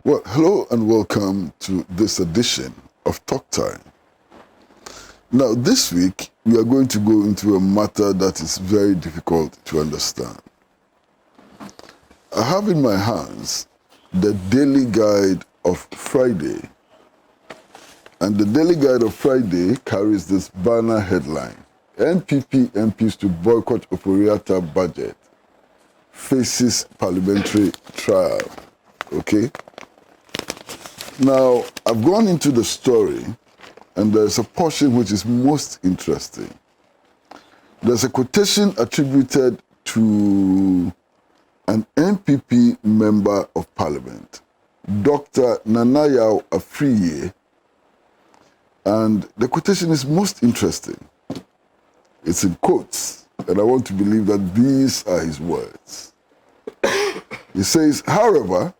Well, hello and welcome to this edition of Talk Time. Now, this week, we are going to go into a matter that is very difficult to understand. I have in my hands the Daily Guide of Friday. And the Daily Guide of Friday carries this banner headline: NPP MPs to boycott Oporiata budget, faces parliamentary trial. Okay? Now, I've gone into the story, and there's a portion which is most interesting. There's a quotation attributed to an NPP member of parliament, Dr. Nanayaw Afriye, and the quotation is most interesting. It's in quotes, and I want to believe that these are his words. He says, however,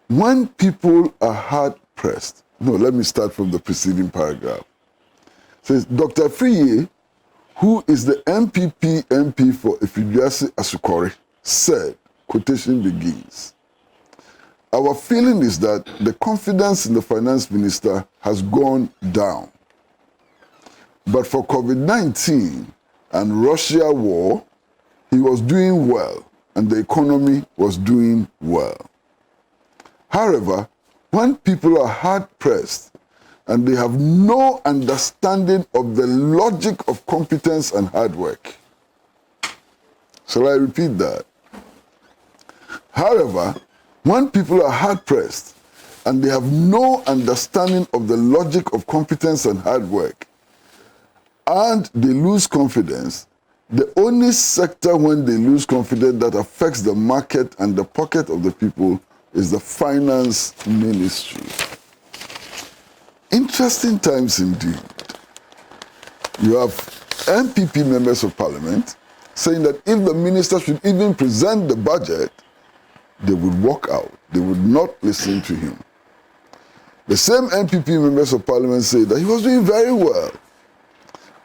when people are hard-pressed, let me start from the preceding paragraph. It says, Dr. Afriye, who is the MPP MP for Ifiduase Asukore, said, quotation begins, our feeling is that the confidence in the finance minister has gone down. But for COVID-19 and Russia war, he was doing well and the economy was doing well. However, when people are hard-pressed and they have no understanding of the logic of competence and hard work. Shall I repeat that? However, when people are hard-pressed and they have no understanding of the logic of competence and hard work, and they lose confidence, the only sector when they lose confidence that affects the market and the pocket of the people is the finance ministry. Interesting times indeed. You have MPP members of parliament saying that if the minister should even present the budget, they would walk out. They would not listen to him. The same MPP members of parliament say that he was doing very well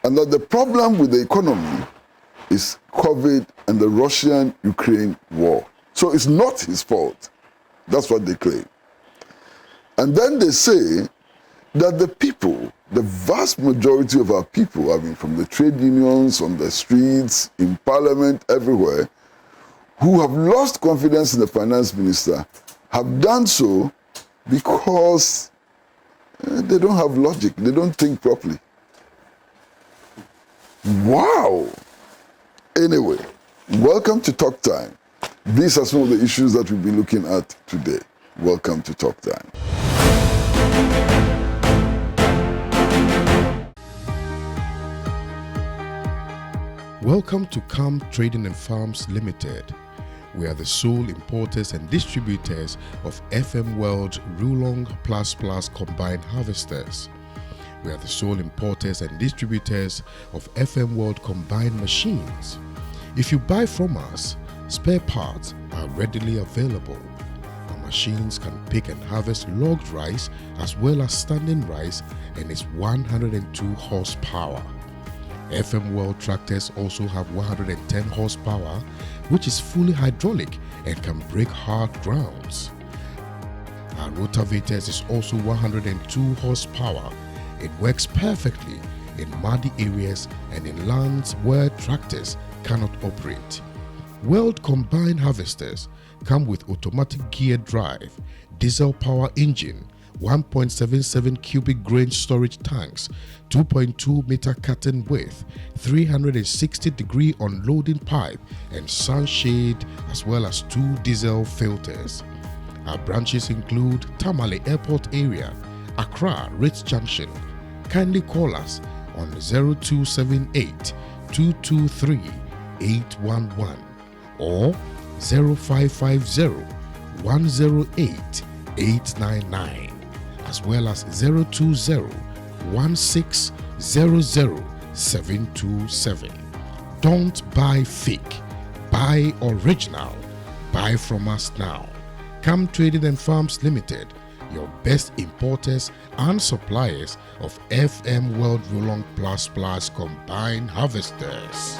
and that the problem with the economy is COVID and the Russian-Ukraine war. So it's not his fault. That's what they claim. And then they say that the people, the vast majority of our people, from the trade unions, on the streets, in parliament, everywhere, who have lost confidence in the finance minister, have done so because they don't have logic. They don't think properly. Wow! Anyway, welcome to Talk Time. These are some of the issues that we'll be looking at today. Welcome to Talk Time. Welcome to Calm Trading and Farms Limited. We are the sole importers and distributors of FM World Rulong Plus Plus combined harvesters. We are the sole importers and distributors of FM World combined machines. If you buy from us, spare parts are readily available. Our machines can pick and harvest logged rice as well as standing rice and is 102 horsepower. FM World tractors also have 110 horsepower, which is fully hydraulic and can break hard grounds. Our rotavators is also 102 horsepower. It works perfectly in muddy areas and in lands where tractors cannot operate. World combined harvesters come with automatic gear drive, diesel power engine, 1.77 cubic grain storage tanks, 2.2 meter curtain width, 360-degree unloading pipe and sunshade, as well as 2 diesel filters. Our branches include Tamale Airport area, Accra Ritz Junction. Kindly call us on 0278 223 811 or 0550 108 899, as well as 020 1600 727. Don't buy fake, buy original. Buy from us now. Calm Trading and Farms Limited, your best importers and suppliers of FM World Rulong Plus Plus combined harvesters.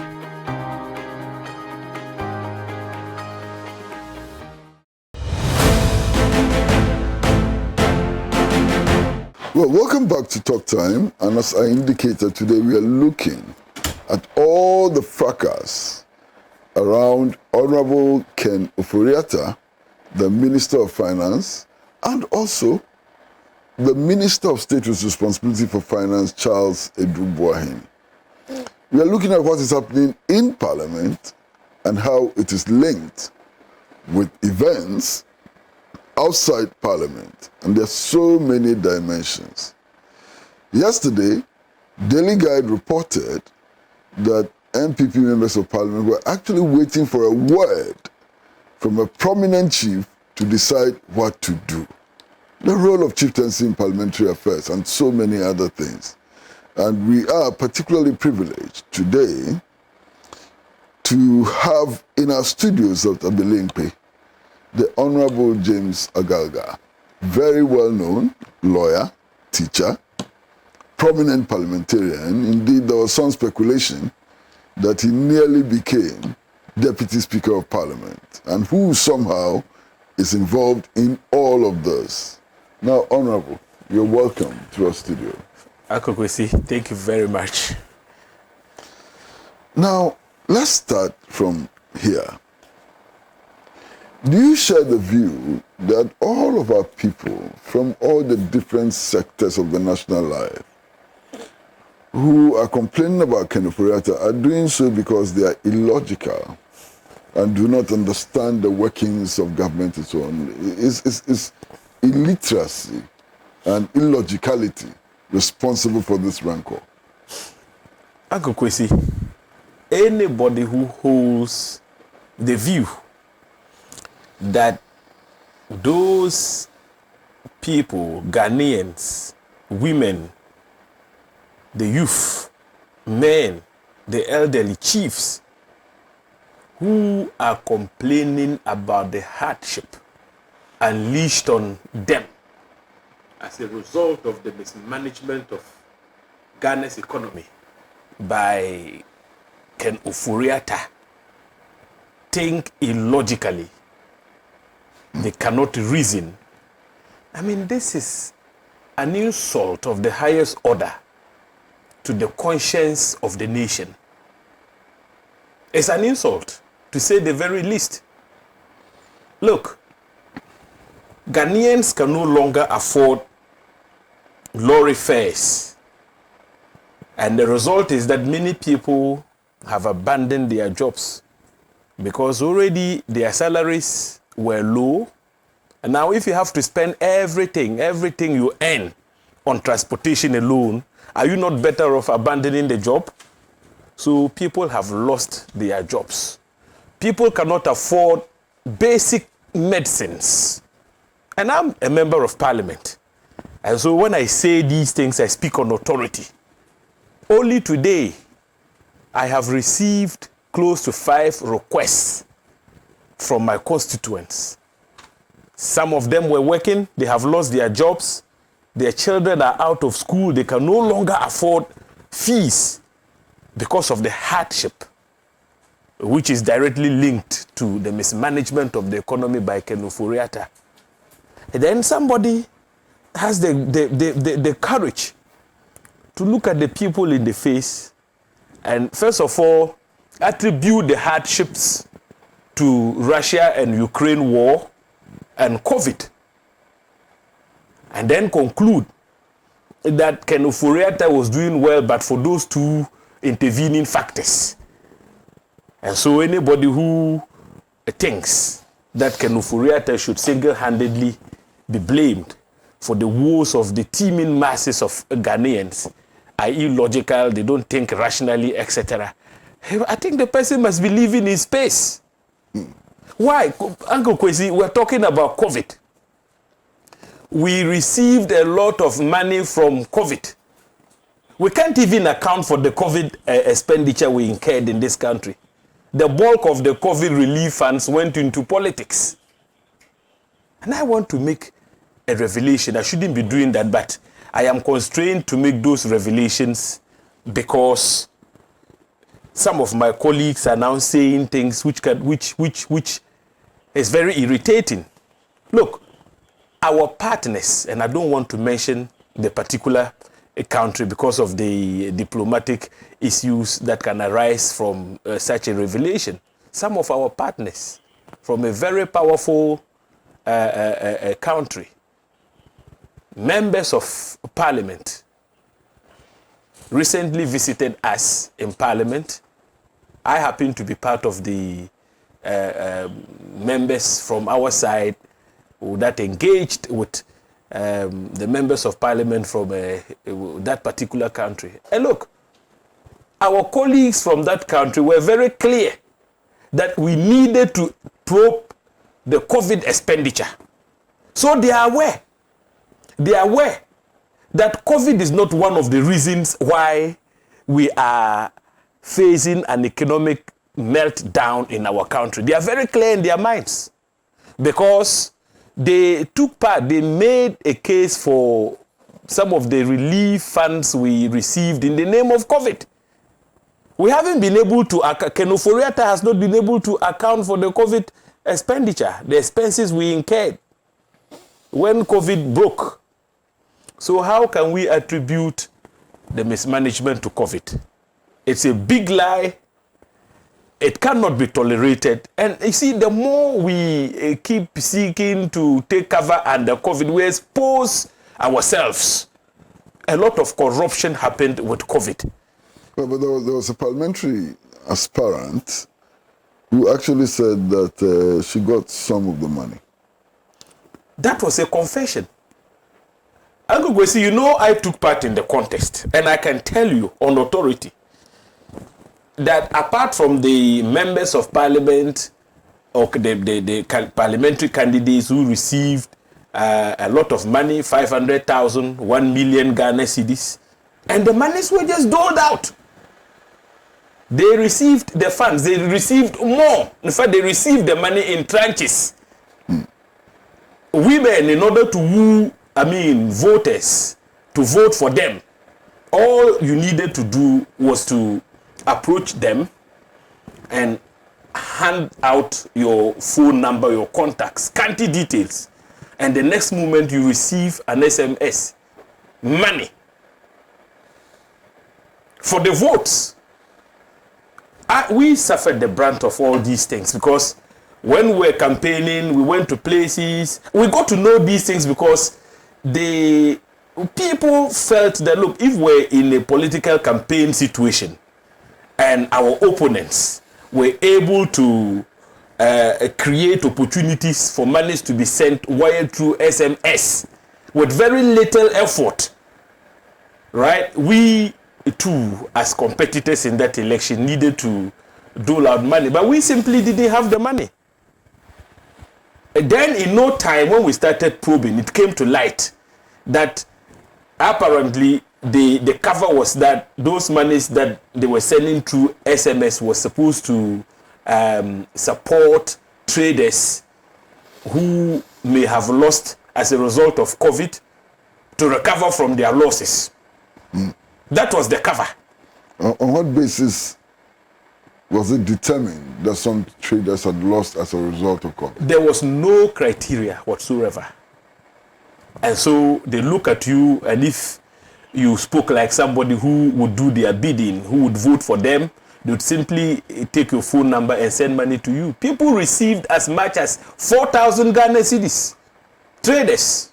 Well, welcome back to Talk Time. And as I indicated, today we are looking at all the fracas around Honorable Ken Ofori-Atta, the Minister of Finance, and also the Minister of State with responsibility for finance, Charles Edu-Boahen. We are looking at what is happening in Parliament and how it is linked with events outside Parliament. And there are so many dimensions. Yesterday, Daily Guide reported that NPP members of Parliament were actually waiting for a word from a prominent chief to decide what to do. The role of chieftaincy in parliamentary affairs and so many other things. And we are particularly privileged today to have in our studios at Abilimpe the Honorable James Agalga, very well-known lawyer, teacher, prominent parliamentarian. Indeed, there was some speculation that he nearly became Deputy Speaker of Parliament, and who somehow is involved in all of this. Now, Honorable, you're welcome to our studio. Uncle Kwesi, thank you very much. Now, let's start from here. Do you share the view that all of our people from all the different sectors of the national life who are complaining about Ken Ofori-Atta are doing so because they are illogical and do not understand the workings of government and so on? Is illiteracy and illogicality responsible for this rancor? Uncle Kwesi, anybody who holds the view that those people, Ghanaians, women, the youth, men, the elderly, chiefs, who are complaining about the hardship unleashed on them as a result of the mismanagement of Ghana's economy by Ken Ofori-Atta, think illogically. They cannot reason. I mean, this is an insult of the highest order to the conscience of the nation. It's an insult, to say the very least. Look, Ghanaians can no longer afford lorry fares. And the result is that many people have abandoned their jobs because already their salaries were low. And now if you have to spend everything you earn on transportation alone, are you not better off abandoning the job? So people have lost their jobs. People cannot afford basic medicines. And I'm a member of Parliament. And so when I say these things, I speak on authority. Only today, I have received close to 5 requests from my constituents. Some of them were working, they have lost their jobs, their children are out of school, they can no longer afford fees because of the hardship, which is directly linked to the mismanagement of the economy by Ken Ofori-Atta. And then somebody has the courage to look at the people in the face and first of all attribute the hardships to Russia and Ukraine war and COVID, and then conclude that Ken Ofori-Atta was doing well but for those 2 intervening factors. And so anybody who thinks that Ken Ofori-Atta should single-handedly be blamed for the woes of the teeming masses of Ghanaians are illogical, they don't think rationally, etc. I think the person must be living in space. Why? Uncle Kwesi, we're talking about COVID. We received a lot of money from COVID. We can't even account for the COVID expenditure we incurred in this country. The bulk of the COVID relief funds went into politics. And I want to make a revelation. I shouldn't be doing that, but I am constrained to make those revelations because some of my colleagues are now saying things which is very irritating. Look, our partners, and I don't want to mention the particular country because of the diplomatic issues that can arise from such a revelation. Some of our partners from a very powerful country, members of parliament, recently visited us in parliament. I happen to be part of the members from our side that engaged with the members of parliament from that particular country. And look, our colleagues from that country were very clear that we needed to probe the COVID expenditure. So they are aware that COVID is not one of the reasons why we are facing an economic meltdown in our country. They are very clear in their minds because they took part, they made a case for some of the relief funds we received in the name of COVID. We haven't been able to, Kenoforiata has not been able to account for the COVID expenditure, the expenses we incurred when COVID broke. So how can we attribute the mismanagement to COVID? It's a big lie. It cannot be tolerated. And you see, the more we keep seeking to take cover under COVID, we expose ourselves. A lot of corruption happened with COVID. Well, but there was a parliamentary aspirant who actually said that she got some of the money. That was a confession. Uncle Kwesi, you know I took part in the contest, and I can tell you on authority that apart from the members of parliament or the parliamentary candidates who received a lot of money, 500,000, 1 million Ghana cedis, and the monies were just doled out. They received the funds, they received more. In fact, they received the money in tranches. Women, in order to woo, voters to vote for them, all you needed to do was to approach them and hand out your phone number, your contacts, scanty details, and the next moment you receive an SMS, money for the votes. We suffered the brunt of all these things because when we were campaigning, we went to places, we got to know these things because the people felt that, look, if we're in a political campaign situation and our opponents were able to create opportunities for monies to be sent wired through SMS with very little effort, right? We too, as competitors in that election, needed to dole out money, but we simply didn't have the money. And then in no time, when we started probing, it came to light that apparently the cover was that those monies that they were sending through SMS was supposed to support traders who may have lost as a result of COVID to recover from their losses. That was the cover. On what basis was it determined that some traders had lost as a result of COVID? There was no criteria whatsoever. And so they look at you, and if you spoke like somebody who would do their bidding, who would vote for them, they would simply take your phone number and send money to you. People received as much as 4,000 Ghana cedis. Traders.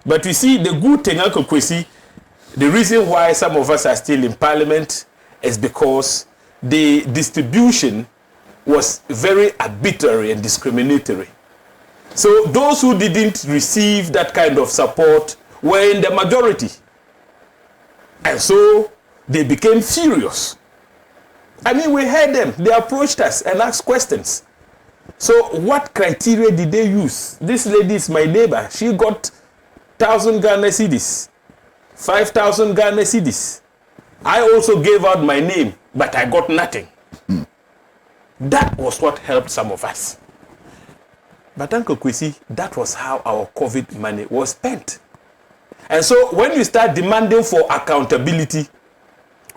But you see, the good thing, Uncle Kwesi, the reason why some of us are still in parliament is because the distribution was very arbitrary and discriminatory. So those who didn't receive that kind of support were in the majority. And so they became furious. We heard them. They approached us and asked questions. So what criteria did they use? This lady is my neighbor. She got 1,000 Ghana cedis, 5,000 Ghana cedis. I also gave out my name, but I got nothing. That was what helped some of us. But Uncle Kwesi, that was how our COVID money was spent. And so when you start demanding for accountability,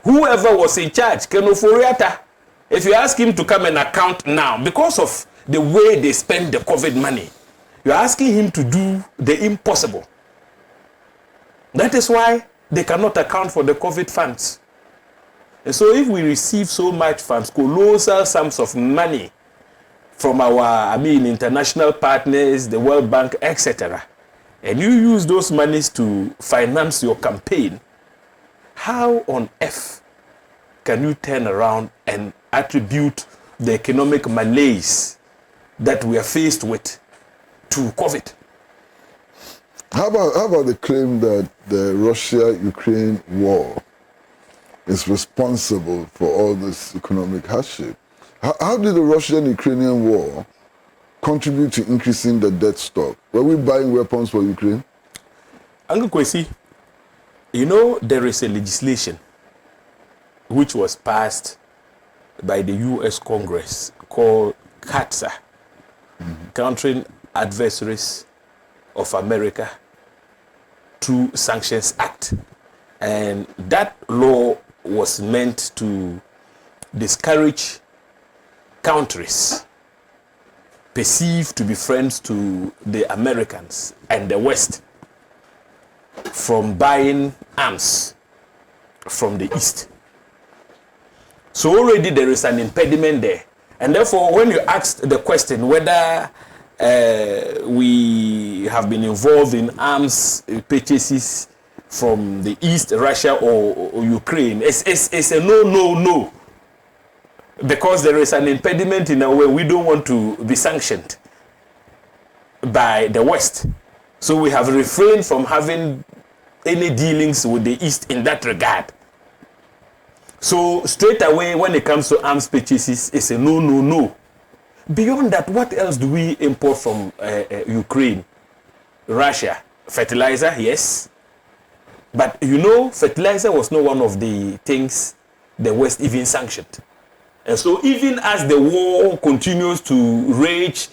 whoever was in charge, Kenoforiata, if you ask him to come and account now, because of the way they spend the COVID money, you're asking him to do the impossible. That is why they cannot account for the COVID funds. And so if we receive so much funds, colossal sums of money from our, international partners, the World Bank, etc., and you use those monies to finance your campaign, how on earth can you turn around and attribute the economic malaise that we are faced with to COVID? How about the claim that the Russia-Ukraine war is responsible for all this economic hardship? How did the Russian-Ukrainian war contribute to increasing the debt stock? Were we buying weapons for Ukraine? Uncle Kwesi, you know there is a legislation which was passed by the U.S. Congress called CATSA, Countering Adversaries of America Through Sanctions Act. And that law was meant to discourage countries perceived to be friends to the Americans and the West from buying arms from the East. So already there is an impediment there. And therefore, when you asked the question whether we have been involved in arms purchases from the East, Russia or Ukraine, it's a no. Because there is an impediment in a way we don't want to be sanctioned by the West. So we have refrained from having any dealings with the East in that regard. So straight away, when it comes to arms purchases, it's a no. Beyond that, what else do we import from Ukraine? Russia. Fertilizer, yes. But you know, fertilizer was not one of the things the West even sanctioned. And so even as the war continues to rage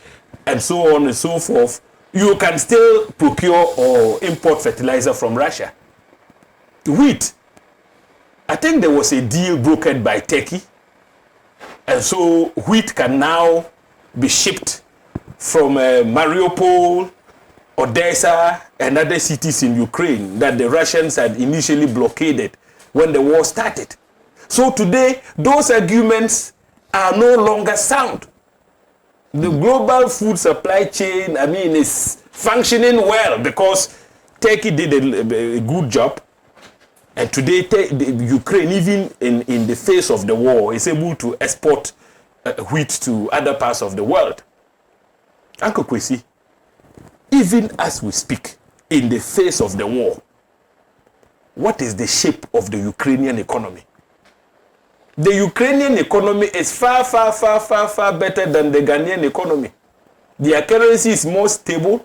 and so on and so forth, you can still procure or import fertilizer from Russia. Wheat. I think there was a deal brokered by Turkey. And so wheat can now be shipped from Mariupol, Odessa, and other cities in Ukraine that the Russians had initially blockaded when the war started. So today, those arguments are no longer sound. The global food supply chain, is functioning well because Turkey did a good job. And today, Ukraine, even in the face of the war, is able to export wheat to other parts of the world. Uncle Kwesi, even as we speak, in the face of the war, what is the shape of the Ukrainian economy? The Ukrainian economy is far better than the Ghanaian economy. Their currency is more stable.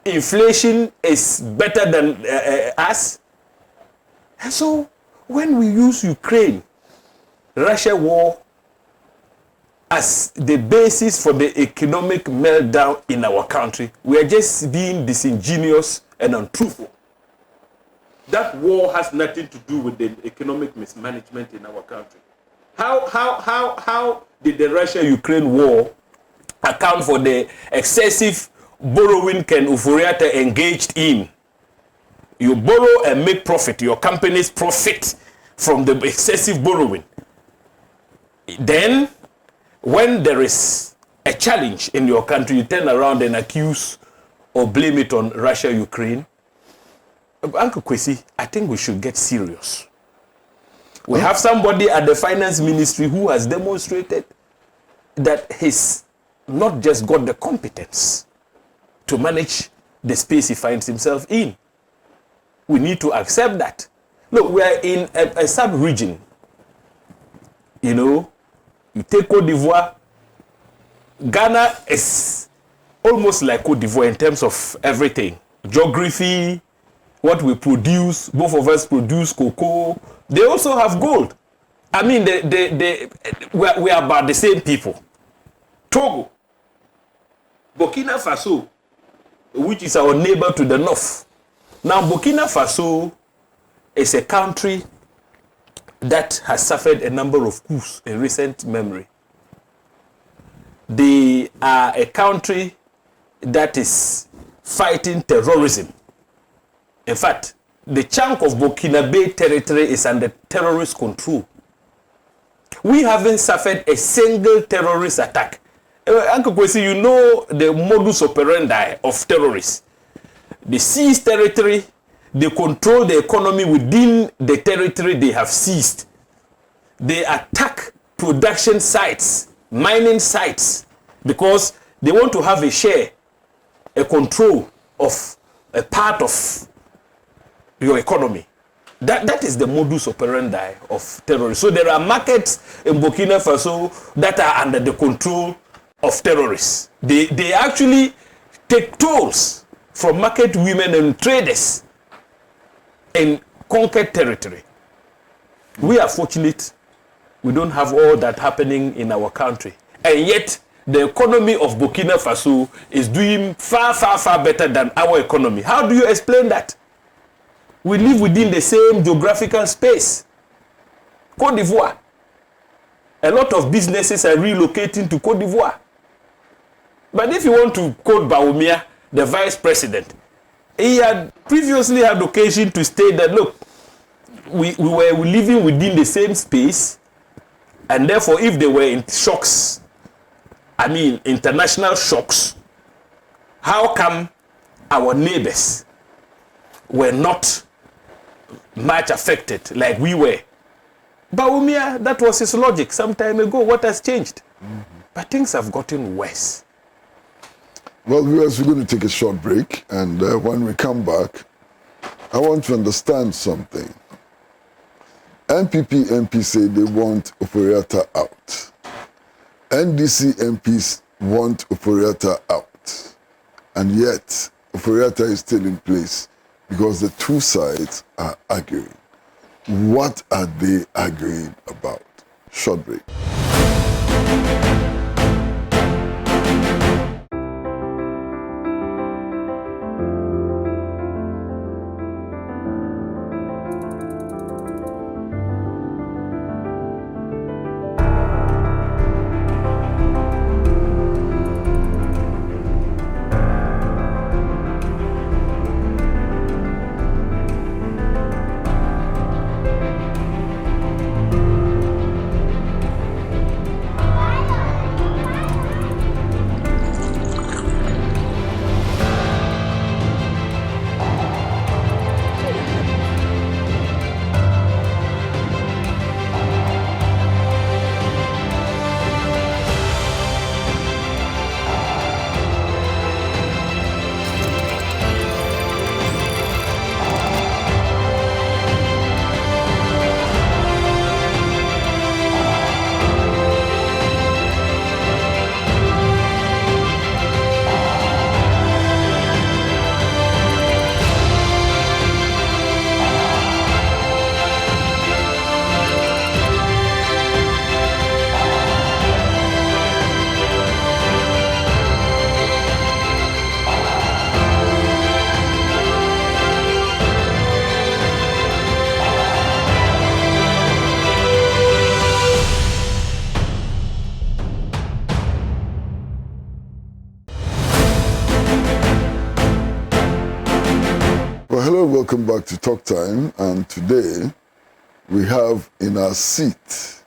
Inflation is better than us. And so, when we use Ukraine-Russia war as the basis for the economic meltdown in our country, we are just being disingenuous and untruthful. That war has nothing to do with the economic mismanagement in our country. How did the Russia-Ukraine war account for the excessive borrowing Ken Ufuriata engaged in? You borrow and make profit. Your companies profit from the excessive borrowing. Then, when there is a challenge in your country, you turn around and accuse or blame it on Russia-Ukraine. Uncle Kwesi, I think we should get serious. We have somebody at the finance ministry who has demonstrated that he's not just got the competence to manage the space he finds himself in. We need to accept that. Look, we are in a sub-region. You know, you take Côte d'Ivoire. Ghana is almost like Côte d'Ivoire in terms of everything. Geography, what we produce, both of us produce cocoa. They also have gold. We are about the same people. Togo, Burkina Faso, which is our neighbor to the north. Now, Burkina Faso is a country that has suffered a number of coups in recent memory. They are a country that is fighting terrorism. In fact, the chunk of Burkina Bay territory is under terrorist control. We haven't suffered a single terrorist attack. Uncle Kwesi, you know the modus operandi of terrorists. They seize territory, they control the economy within the territory they have seized. They attack production sites, mining sites, because they want to have a share, a control of a part of your economy. That is the modus operandi of terrorists. So there are markets in Burkina Faso that are under the control of terrorists. They actually take tolls from market women and traders in conquered territory. We are fortunate we don't have all that happening in our country. And yet, the economy of Burkina Faso is doing far, far, far better than our economy. How do you explain that? We live within the same geographical space. Côte d'Ivoire. A lot of businesses are relocating to Côte d'Ivoire. But if you want to quote Baumia, the vice president, he had previously had occasion to state that, look, we were living within the same space, and therefore if there were in shocks, I mean international shocks, how come our neighbors were not much affected like we were? Baumia, that was his logic some time ago. What has changed? But things have gotten worse. Well, viewers, we're going to take a short break, and when we come back, I want to understand something. NPP MPs say they want Operator out. NDC MPs want Operator out. And yet, Operator is still in place because the two sides are arguing. What are they arguing about? Short break. Welcome back to Talk Time, and today we have in our seat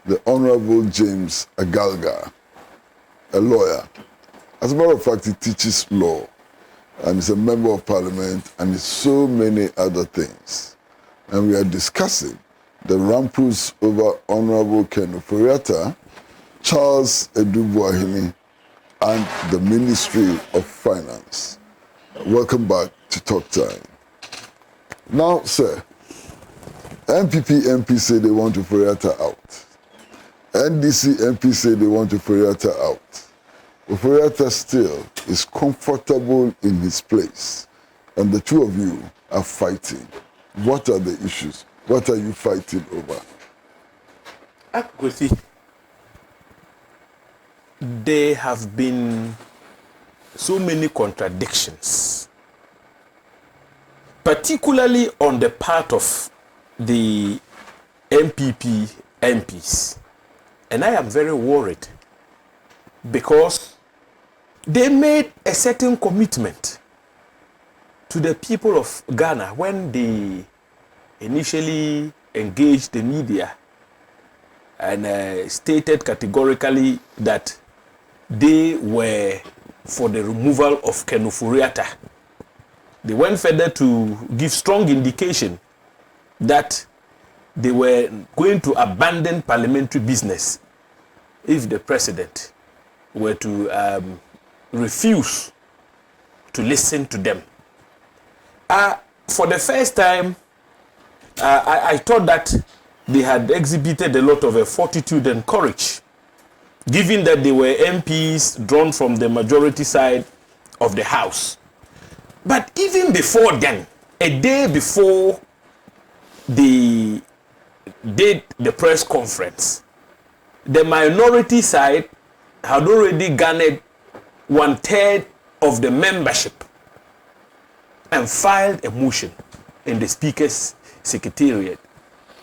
the Honorable James Agalga, a lawyer. As a matter of fact, he teaches law and is a member of Parliament and is so many other things. And we are discussing the rampus over Honorable Ken Ofori-Atta, Charles Edubuahini, and the Ministry of Finance. Welcome back to Talk Time. Now, sir, NPP MP say they want Ofori-Atta out. NDC MP say they want Ofori-Atta out. Ofori-Atta still is comfortable in his place, and the two of you are fighting. What are the issues? What are you fighting over? Kwesi, there have been so many contradictions, particularly on the part of the MPP MPs. And I am very worried because they made a certain commitment to the people of Ghana when they initially engaged the media and stated categorically that they were for the removal of Kenufuriata. They went further to give strong indication that they were going to abandon parliamentary business if the president were to refuse to listen to them. For the first time, I thought that they had exhibited a lot of fortitude and courage, given that they were MPs drawn from the majority side of the House. But even before then, a day before they did the press conference, the minority side had already garnered 1/3 of the membership and filed a motion in the Speaker's Secretariat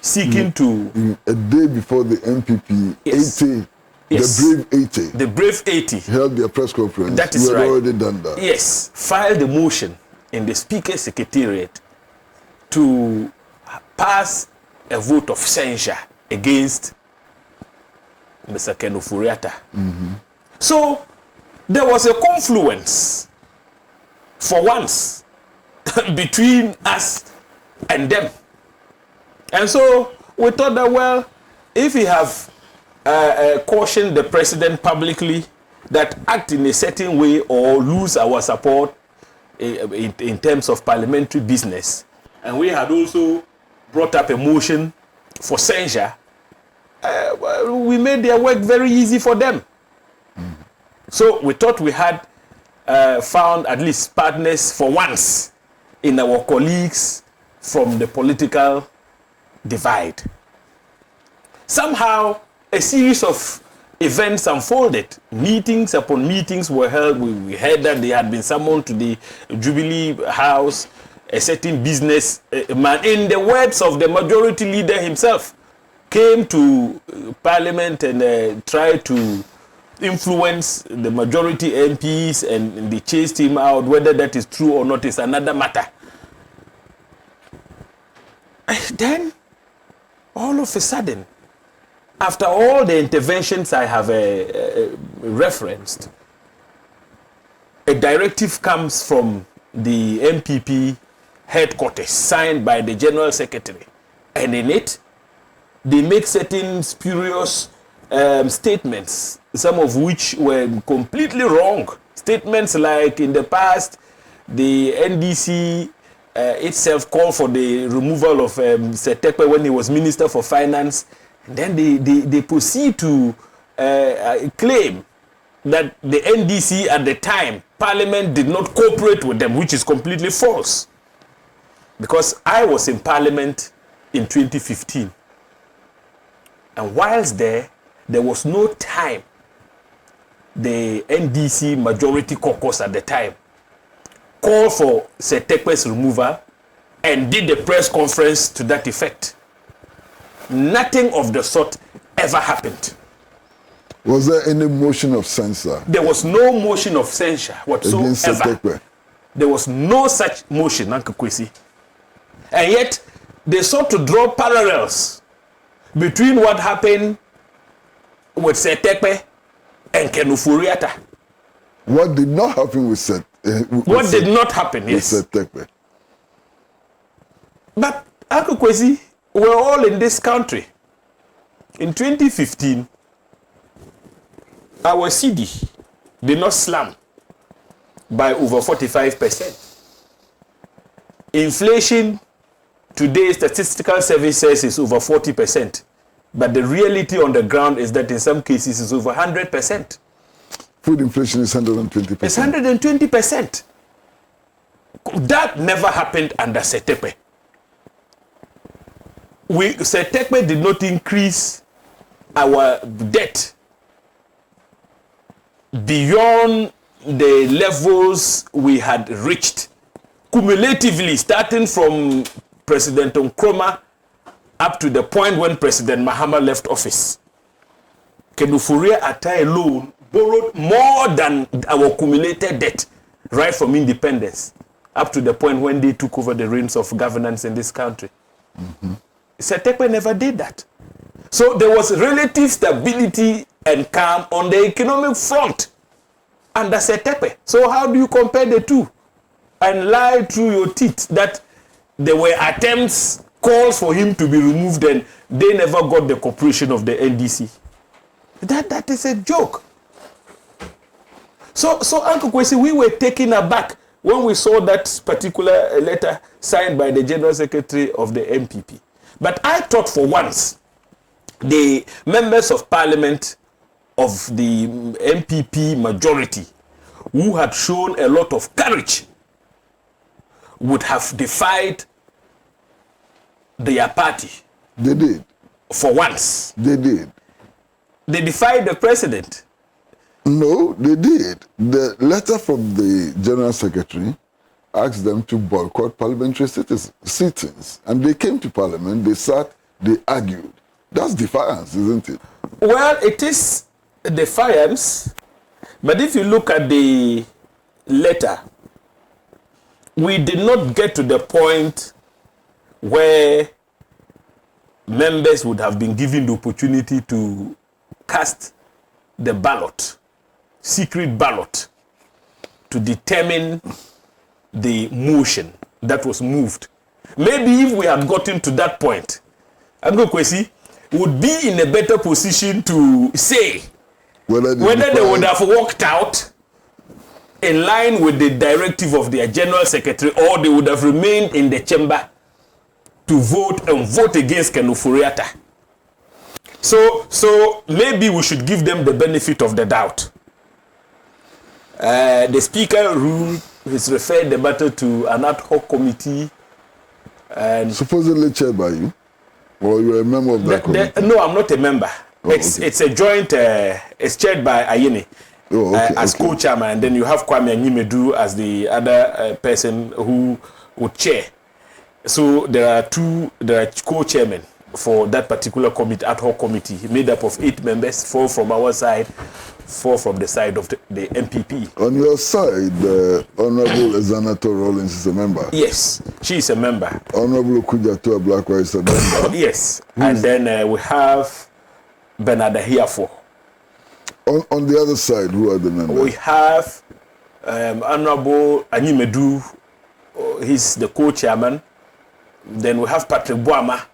seeking to... A day before the MPP, Yes. 80, Yes. the brave 80, The Brave 80. held their press conference. That is we had right. already done that. Yes, filed a motion in the Speaker's Secretariat to pass a vote of censure against Mr. Kenufuriata. So there was a confluence for once between us and them. And so we thought that, well, if we have cautioned the president publicly that act in a certain way or lose our support in terms of parliamentary business, and we had also brought up a motion for censure, we made their work very easy for them. So we thought we had found at least partners for once in our colleagues from the political divide. Somehow, a series of events unfolded. Meetings upon meetings were held. We heard that they had been summoned to the Jubilee House. A certain business man, in the words of the majority leader himself, came to Parliament and tried to influence the majority MPs, and they chased him out. Whether that is true or not is another matter. Then, all of a sudden, after all the interventions I have referenced, a directive comes from the MPP headquarters, signed by the General Secretary. And in it, they make certain spurious statements, some of which were completely wrong. Statements like, in the past, the NDC itself called for the removal of Setekwe when he was Minister for Finance. And then they proceed to claim that the NDC at the time, Parliament did not cooperate with them, which is completely false. Because I was in Parliament in 2015. And whilst there was no time the NDC majority caucus at the time called for Setekwe's removal and did a press conference to that effect. Nothing of the sort ever happened. Was there any motion of censure? There was no motion of censure whatsoever. Against Setekwe? There was no such motion, Uncle Kwesi. And yet, they sought to draw parallels between what happened with Setekwe and Kenufuriata. What did not happen with What did not happen, yes. Setekwe? But, Uncle Kwesi, we're all in this country. In 2015, our CD did not slam by over 45%. Inflation today, statistical services is over 40%. But the reality on the ground is that in some cases it's over 100%. Food inflation is 120%. It's 120%. That never happened under Setekwe. Setekwe did not increase our debt beyond the levels we had reached cumulatively, starting from President Nkrumah up to the point when President Mahama left office. Kenufuriata alone borrowed more than our accumulated debt right from independence up to the point when they took over the reins of governance in this country. Setepe never did that. So there was relative stability and calm on the economic front under Setepe. So how do you compare the two and lie through your teeth that there were attempts, calls for him to be removed, and they never got the cooperation of the NDC? That is a joke. So Uncle Kwesi, we were taken aback when we saw that particular letter signed by the General Secretary of the MPP. But I thought for once the members of Parliament of the MPP majority, who had shown a lot of courage, would have defied their party. They did. For once. They did. They defied the president. No, they did. The letter from the General Secretary asked them to boycott parliamentary sittings. And they came to Parliament, they sat, they argued. That's defiance, isn't it? Well, it is defiance. But if you look at the letter, we did not get to the point where members would have been given the opportunity to cast the ballot, secret ballot, to determine the motion that was moved. Maybe if we had gotten to that point, Uncle Kwesi would be in a better position to say whether they would have walked out in line with the directive of their General Secretary, or they would have remained in the chamber to vote and vote against Kenufuriata. So maybe we should give them the benefit of the doubt. The Speaker ruled, he's referred the matter to an ad hoc committee. And supposedly chaired by you? Or you're a member of that committee? No, I'm not a member. Oh, it's a joint, it's chaired by Ayene as co-chairman, and then you have Kwame Anyimedu as the other person who would chair. So there are co-chairmen for that particular committee, ad hoc committee, made up of 8 members, 4 from our side, 4 from the side of the MPP. On your side, the Honorable Ezanato Rollins is a member. Yes, she is a member. Honorable Kujatua Blackwell is a member. Yes, and then we have Bernard Ahiafo. On the other side, who are the members? We have Honorable Anyimedu, he's the co-chairman. Then we have Patrick Boama,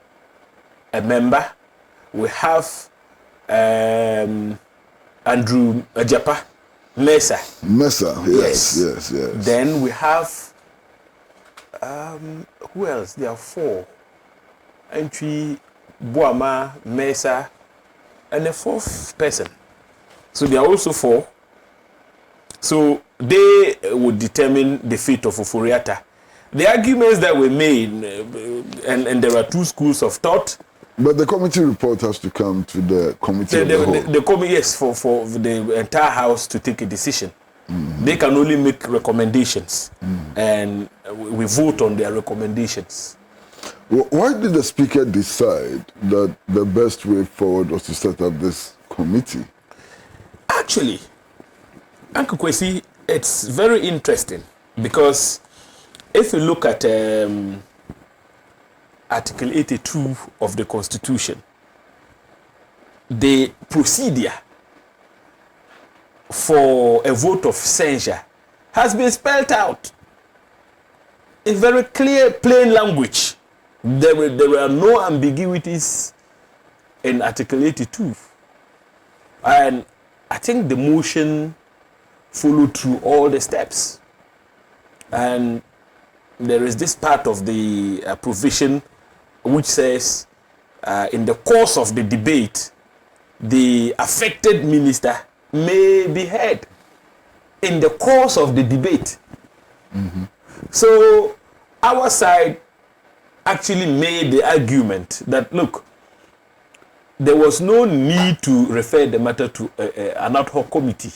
a member. We have Andrew Ajapa Mesa. Mesa, yes. Then we have who else? There are 4. Entry, Boama, Mesa, and a 4th person. So there are also 4. So they would determine the fate of Oforiatta. The arguments that were made, and there are 2 schools of thought. But the committee report has to come to the committee of the whole. The committee, yes, for the entire house to take a decision. They can only make recommendations, and we vote on their recommendations. Why did the Speaker decide that the best way forward was to set up this committee? Actually, Uncle Kwesi, it's very interesting because if you look at Article 82 of the Constitution, the procedure for a vote of censure has been spelled out in very clear, plain language. There are no ambiguities in Article 82. And I think the motion followed through all the steps. And there is this part of the provision which says in the course of the debate, the affected minister may be heard in the course of the debate. So our side actually made the argument that, look, there was no need to refer the matter to an ad hoc committee.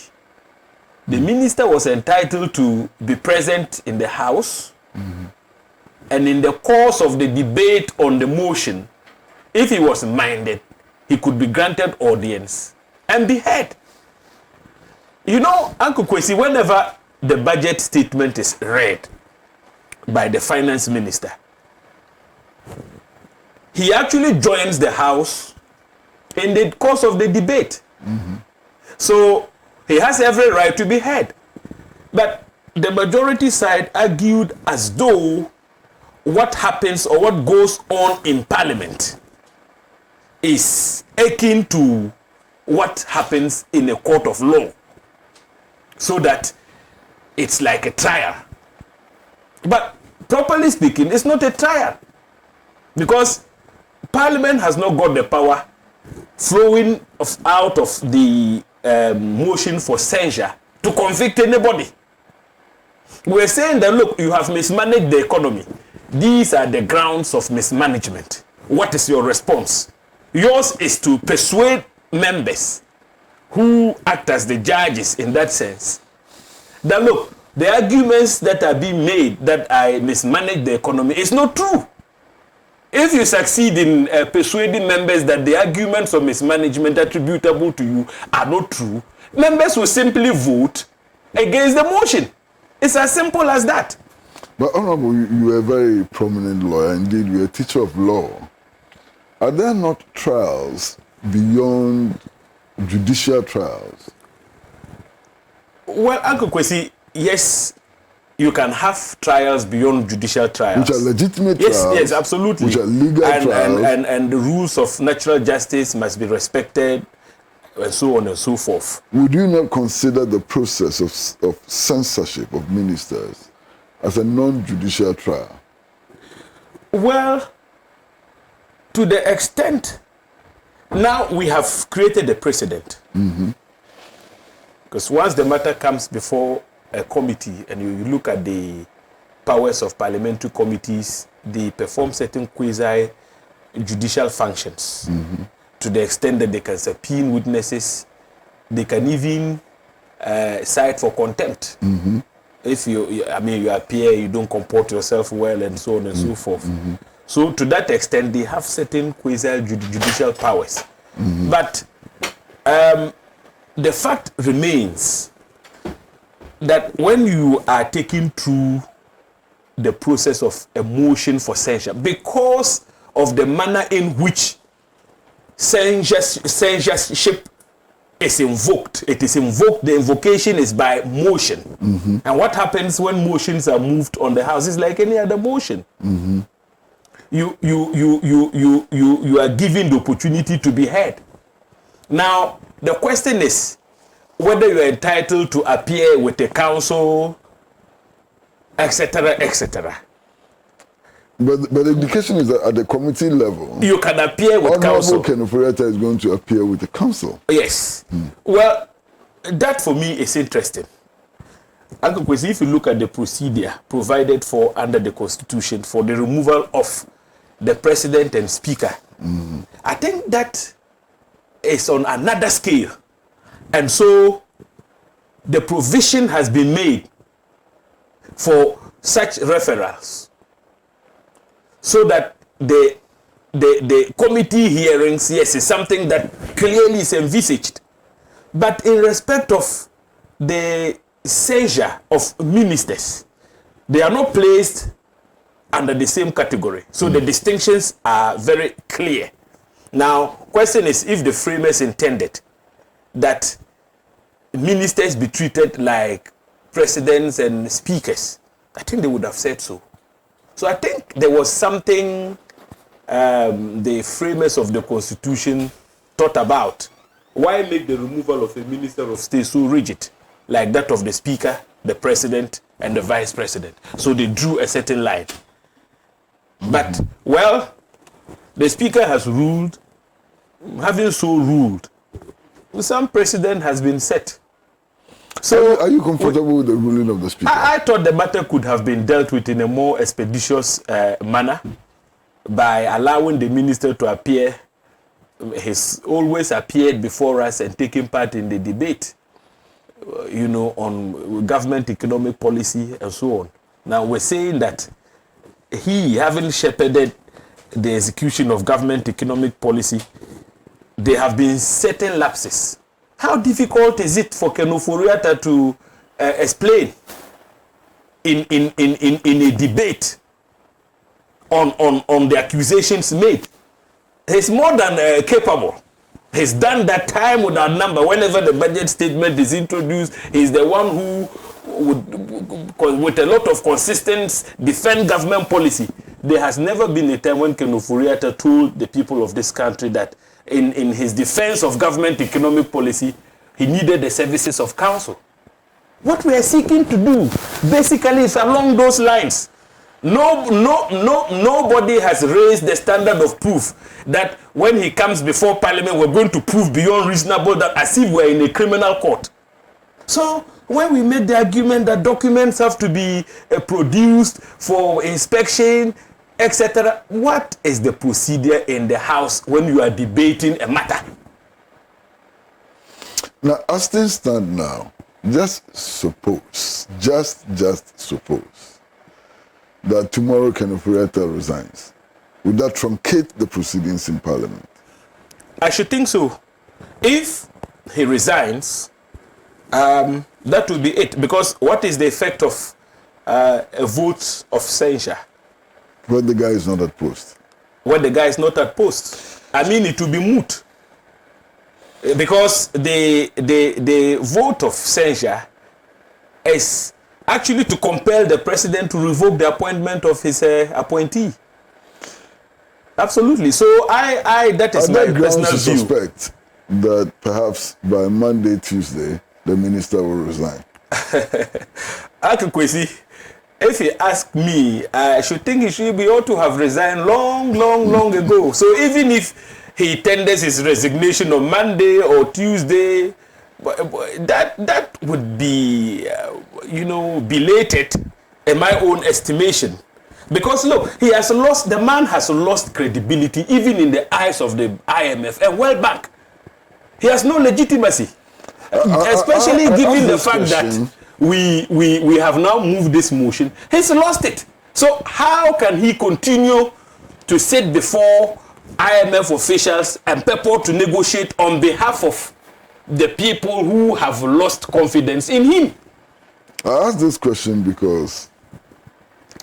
The minister was entitled to be present in the House, and in the course of the debate on the motion, if he was minded, he could be granted audience and be heard. You know, Uncle Kwesi, whenever the budget statement is read, by the finance minister. He actually joins the House in the course of the debate. So he has every right to be heard. But the majority side argued as though what happens or what goes on in Parliament is akin to what happens in a court of law, so that it's like a trial. But properly speaking, it's not a trial, because Parliament has not got the power flowing out of the motion for censure to convict anybody. We're saying that, look, you have mismanaged the economy. These are the grounds of mismanagement. What is your response? Yours is to persuade members who act as the judges in that sense that, look, the arguments that are being made that I mismanage the economy is not true. If you succeed in persuading members that the arguments of mismanagement attributable to you are not true, members will simply vote against the motion. It's as simple as that. But Honorable, you are a very prominent lawyer. Indeed, you are a teacher of law. Are there not trials beyond judicial trials? Well, Uncle Kwesi, yes, you can have trials beyond judicial trials. Which are legitimate trials. Yes, absolutely. Which are legal trials. And the rules of natural justice must be respected, and so on and so forth. Would you not consider the process of censorship of ministers as a non-judicial trial? Well, to the extent, now we have created a precedent. Because once the matter comes before a committee and you look at the powers of parliamentary committees, they perform certain quasi-judicial functions. To the extent that they can subpoena witnesses, they can even cite for contempt. If you appear, you don't comport yourself well, and so on and so forth. So to that extent, they have certain quasi-judicial powers. But the fact remains that when you are taking through the process of a motion for censure, because of the manner in which censorship is invoked, the invocation is by motion. And what happens when motions are moved on the House is like any other motion. You are given the opportunity to be heard. Now, the question is whether you are entitled to appear with the council, etc., etc. But the indication is that at the committee level, you can appear with council. Honorable Kenuforiata is going to appear with the council. Yes. Well, that for me is interesting. Uncle Kwesi, if you look at the procedure provided for under the Constitution for the removal of the president and speaker, I think that is on another scale. And so the provision has been made for such referrals so that the committee hearings, yes, is something that clearly is envisaged. But in respect of the censure of ministers, they are not placed under the same category. So the distinctions are very clear. Now, question is if the framers intended that ministers be treated like presidents and speakers, I think they would have said so. So I think there was something the framers of the Constitution thought about. Why make the removal of a minister of state so rigid, like that of the speaker, the president, and the vice president? So they drew a certain line. But, well, the speaker has ruled. Having so ruled, some precedent has been set. So, are you comfortable with the ruling of the speaker? I thought the matter could have been dealt with in a more expeditious manner by allowing the minister to appear. He's always appeared before us and taken part in the debate, on government economic policy and so on. Now we're saying that he, having shepherded the execution of government economic policy, there have been certain lapses. How difficult is it for Kenuforiata to explain? in a debate on the accusations made. He's more than capable. He's done that time without number. Whenever the budget statement is introduced, he's the one who would, with a lot of consistency, defend government policy. There has never been a time when Ken Ofori-Atta told the people of this country that in his defense of government economic policy, he needed the services of counsel. What we are seeking to do, basically, is along those lines. Nobody has raised the standard of proof that when he comes before Parliament, we're going to prove beyond reasonable that as if we're in a criminal court. So when we make the argument that documents have to be produced for inspection, etc., what is the procedure in the House when you are debating a matter? Now, as things stand now, just suppose that tomorrow Ken Ofori-Atta resigns. Would that truncate the proceedings in Parliament? I should think so. If he resigns, that will be it. Because what is the effect of a vote of censure? When the guy is not at post. When the guy is not at post. I mean, it will be moot. Because the vote of censure is actually to compel the president to revoke the appointment of his appointee. Absolutely. So that is my personal view. Suspect that perhaps by Monday, Tuesday, the minister will resign. Kwesi, if he ask me, I should think he ought to have resigned long ago. So even if he tenders his resignation on Monday or Tuesday, that would be, belated in my own estimation. Because look, the man has lost credibility even in the eyes of the IMF and World Bank. He has no legitimacy. Especially given the fact that we have now moved this motion. He's lost it. So how can he continue to sit before IMF officials and purport to negotiate on behalf of the people who have lost confidence in him? I ask this question because,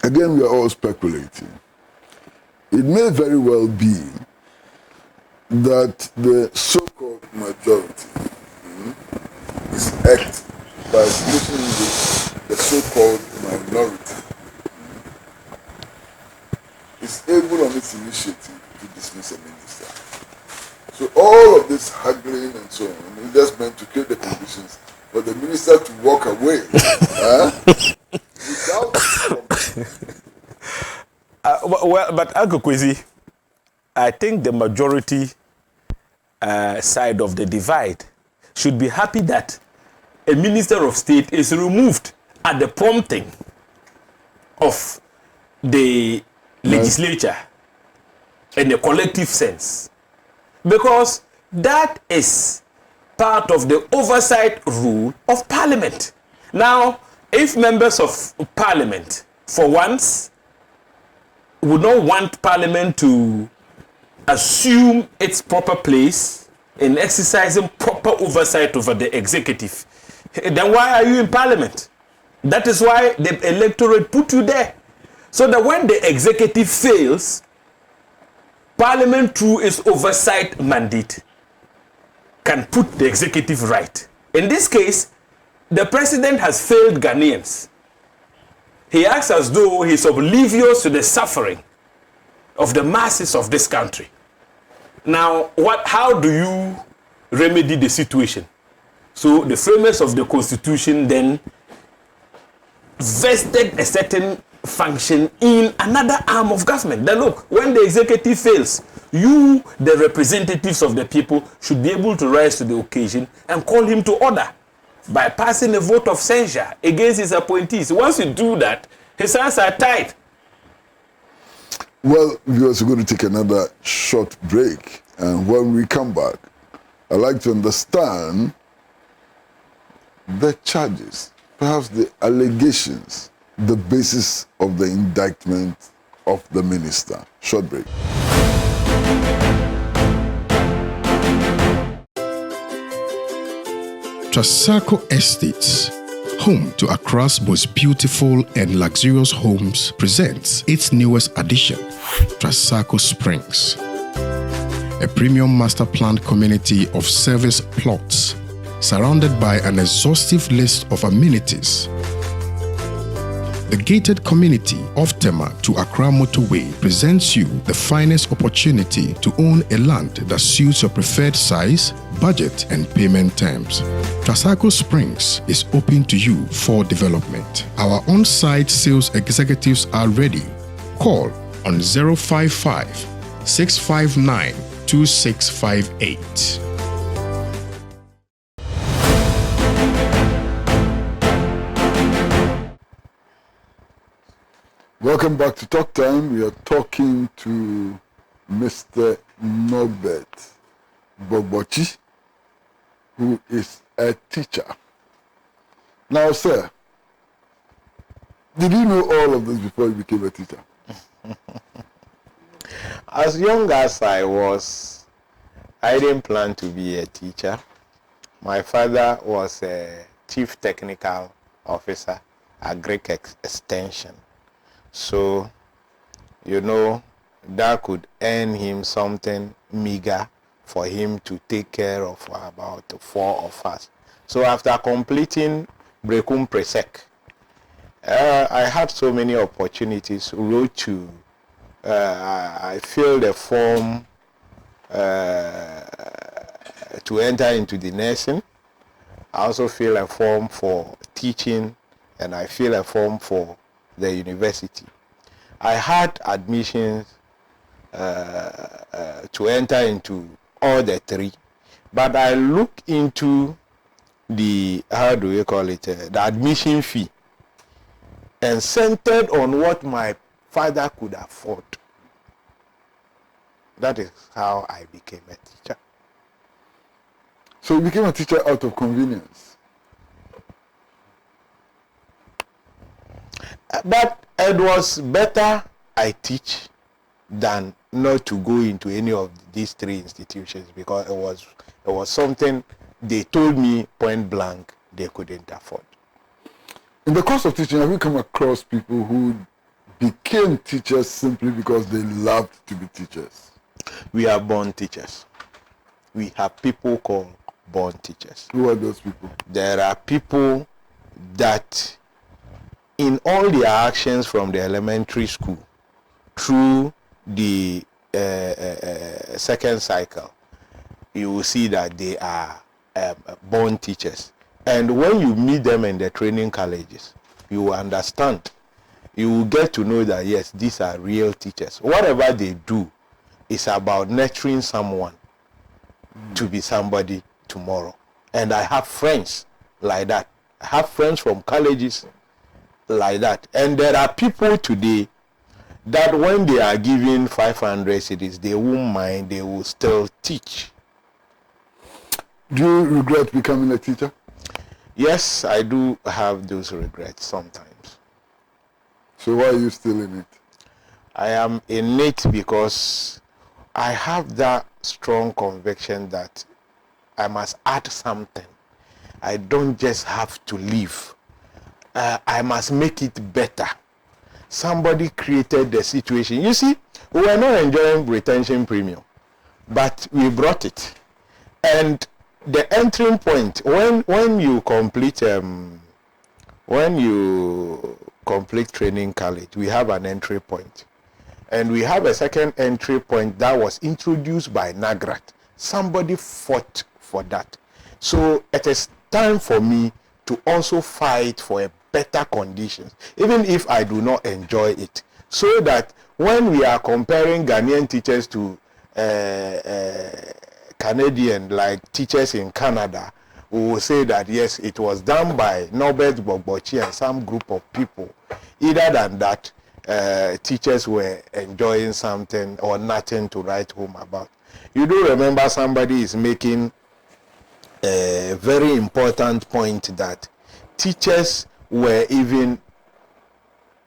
again, we are all speculating. It may very well be that the so-called majority is act by splitting with the so-called minority is able on its initiative to dismiss a minister. So all of this haggling and so on is just meant to create the conditions for the minister to walk away. Without but Uncle Kwesi, I think the majority side of the divide should be happy that a minister of state is removed at the prompting of the legislature in a collective sense, because that is part of the oversight rule of Parliament. Now, if members of Parliament, for once, would not want Parliament to assume its proper place in exercising proper oversight over the executive, then why are you in Parliament? That is why the electorate put you there. So that when the executive fails, Parliament, through its oversight mandate, can put the executive right. In this case, the president has failed Ghanaians. He acts as though he's oblivious to the suffering of the masses of this country. Now, how do you remedy the situation? So the framers of the Constitution then vested a certain function in another arm of government. Then look, when the executive fails, you, the representatives of the people, should be able to rise to the occasion and call him to order by passing a vote of censure against his appointees. Once you do that, his hands are tied. Well, we're also going to take another short break. And when we come back, I'd like to understand the charges, perhaps the allegations, the basis of the indictment of the minister. Short break. Trasacco Estates, home to Accra's most beautiful and luxurious homes, presents its newest addition, Trasacco Springs, a premium master planned community of service plots surrounded by an exhaustive list of amenities. The gated community of Tema to Accra Motorway presents you the finest opportunity to own a land that suits your preferred size, budget, and payment terms. Trasacco Springs is open to you for development. Our on-site sales executives are ready. Call on 055 659 2658. Welcome back to Talk Time. We are talking to Mr. Norbert Bogbochi, who is a teacher. Now, sir, did you know all of this before you became a teacher? As young as I was, I didn't plan to be a teacher. My father was a chief technical officer at Greek Extension. So, that could earn him something meager for him to take care of about 4 of us. So after completing Brekum Presec, I had so many opportunities. I filled a form to enter into the nursing. I also filled a form for teaching, and I filled a form for the university. I had admissions to enter into all the 3, but I looked into the, the admission fee, and centered on what my father could afford. That is how I became a teacher. So you became a teacher out of convenience? But it was better I teach than not to go into any of these 3 institutions, because it was something they told me point blank they couldn't afford. In the course of teaching, have you come across people who became teachers simply because they loved to be teachers? We are born teachers. We have people called born teachers. Who are those people? There are people that in all their actions from the elementary school through the second cycle, you will see that they are born teachers. And when you meet them in the training colleges, you will understand. You will get to know that, yes, these are real teachers. Whatever they do is about nurturing someone to be somebody tomorrow. And I have friends like that. I have friends from colleges like that. And there are people today that when they are given 500 cedis, they won't mind, they will still teach. Do you regret becoming a teacher? Yes, I do have those regrets sometimes. So why are you still in it? I am in it because I have that strong conviction that I must add something. I don't just have to live. I must make it better. Somebody created the situation. You see, we were not enjoying retention premium, but we brought it. And the entering point, when you complete training college, we have an entry point. And we have a second entry point that was introduced by Nagrat. Somebody fought for that. So it is time for me to also fight for a better conditions, even if I do not enjoy it, so that when we are comparing Ghanaian teachers to Canadian, like teachers in Canada, we will say that yes, it was done by Norbert Bogbochi and some group of people. Either than that, teachers were enjoying something or nothing to write home about. You do remember somebody is making a very important point that teachers were even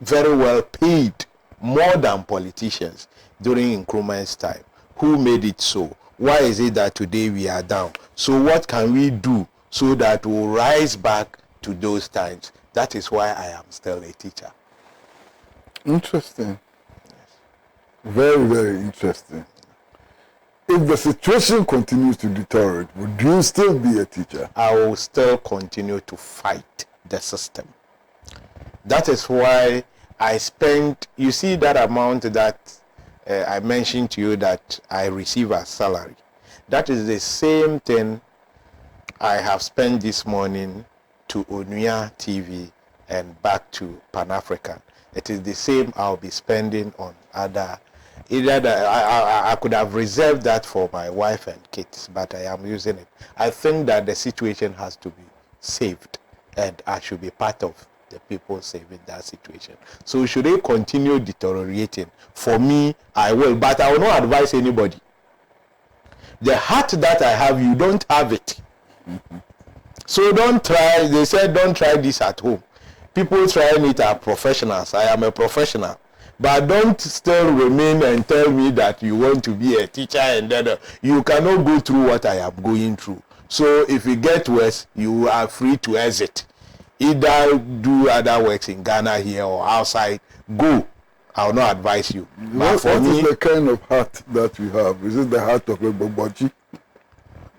very well paid, more than politicians during Nkrumah's time. Who made it so? Why is it that today we are down? So what can we do so that we'll rise back to those times. That is why I am still a teacher. Interesting. Very, very interesting. If the situation continues to deteriorate, would you still be a teacher? I will still continue to fight the system. That is why I spent, you see that amount that I mentioned to you that I receive as salary. That is the same thing I have spent this morning to Onuya TV and back to Pan-African. It is the same I'll be spending on other. I could have reserved that for my wife and kids, but I am using it. I think that the situation has to be saved, and I should be part of the people saving that situation. So should they continue deteriorating? For me, I will, but I will not advise anybody. The heart that I have, you don't have it. So don't try, they said don't try this at home. People trying it are professionals. I am a professional. But don't still remain and tell me that you want to be a teacher and then you cannot go through what I am going through. So if you get worse, you are free to exit. Either do other works in Ghana here or outside. Go. I will not advise you. But What is the kind of heart that you have? Is it the heart of a Bobochi?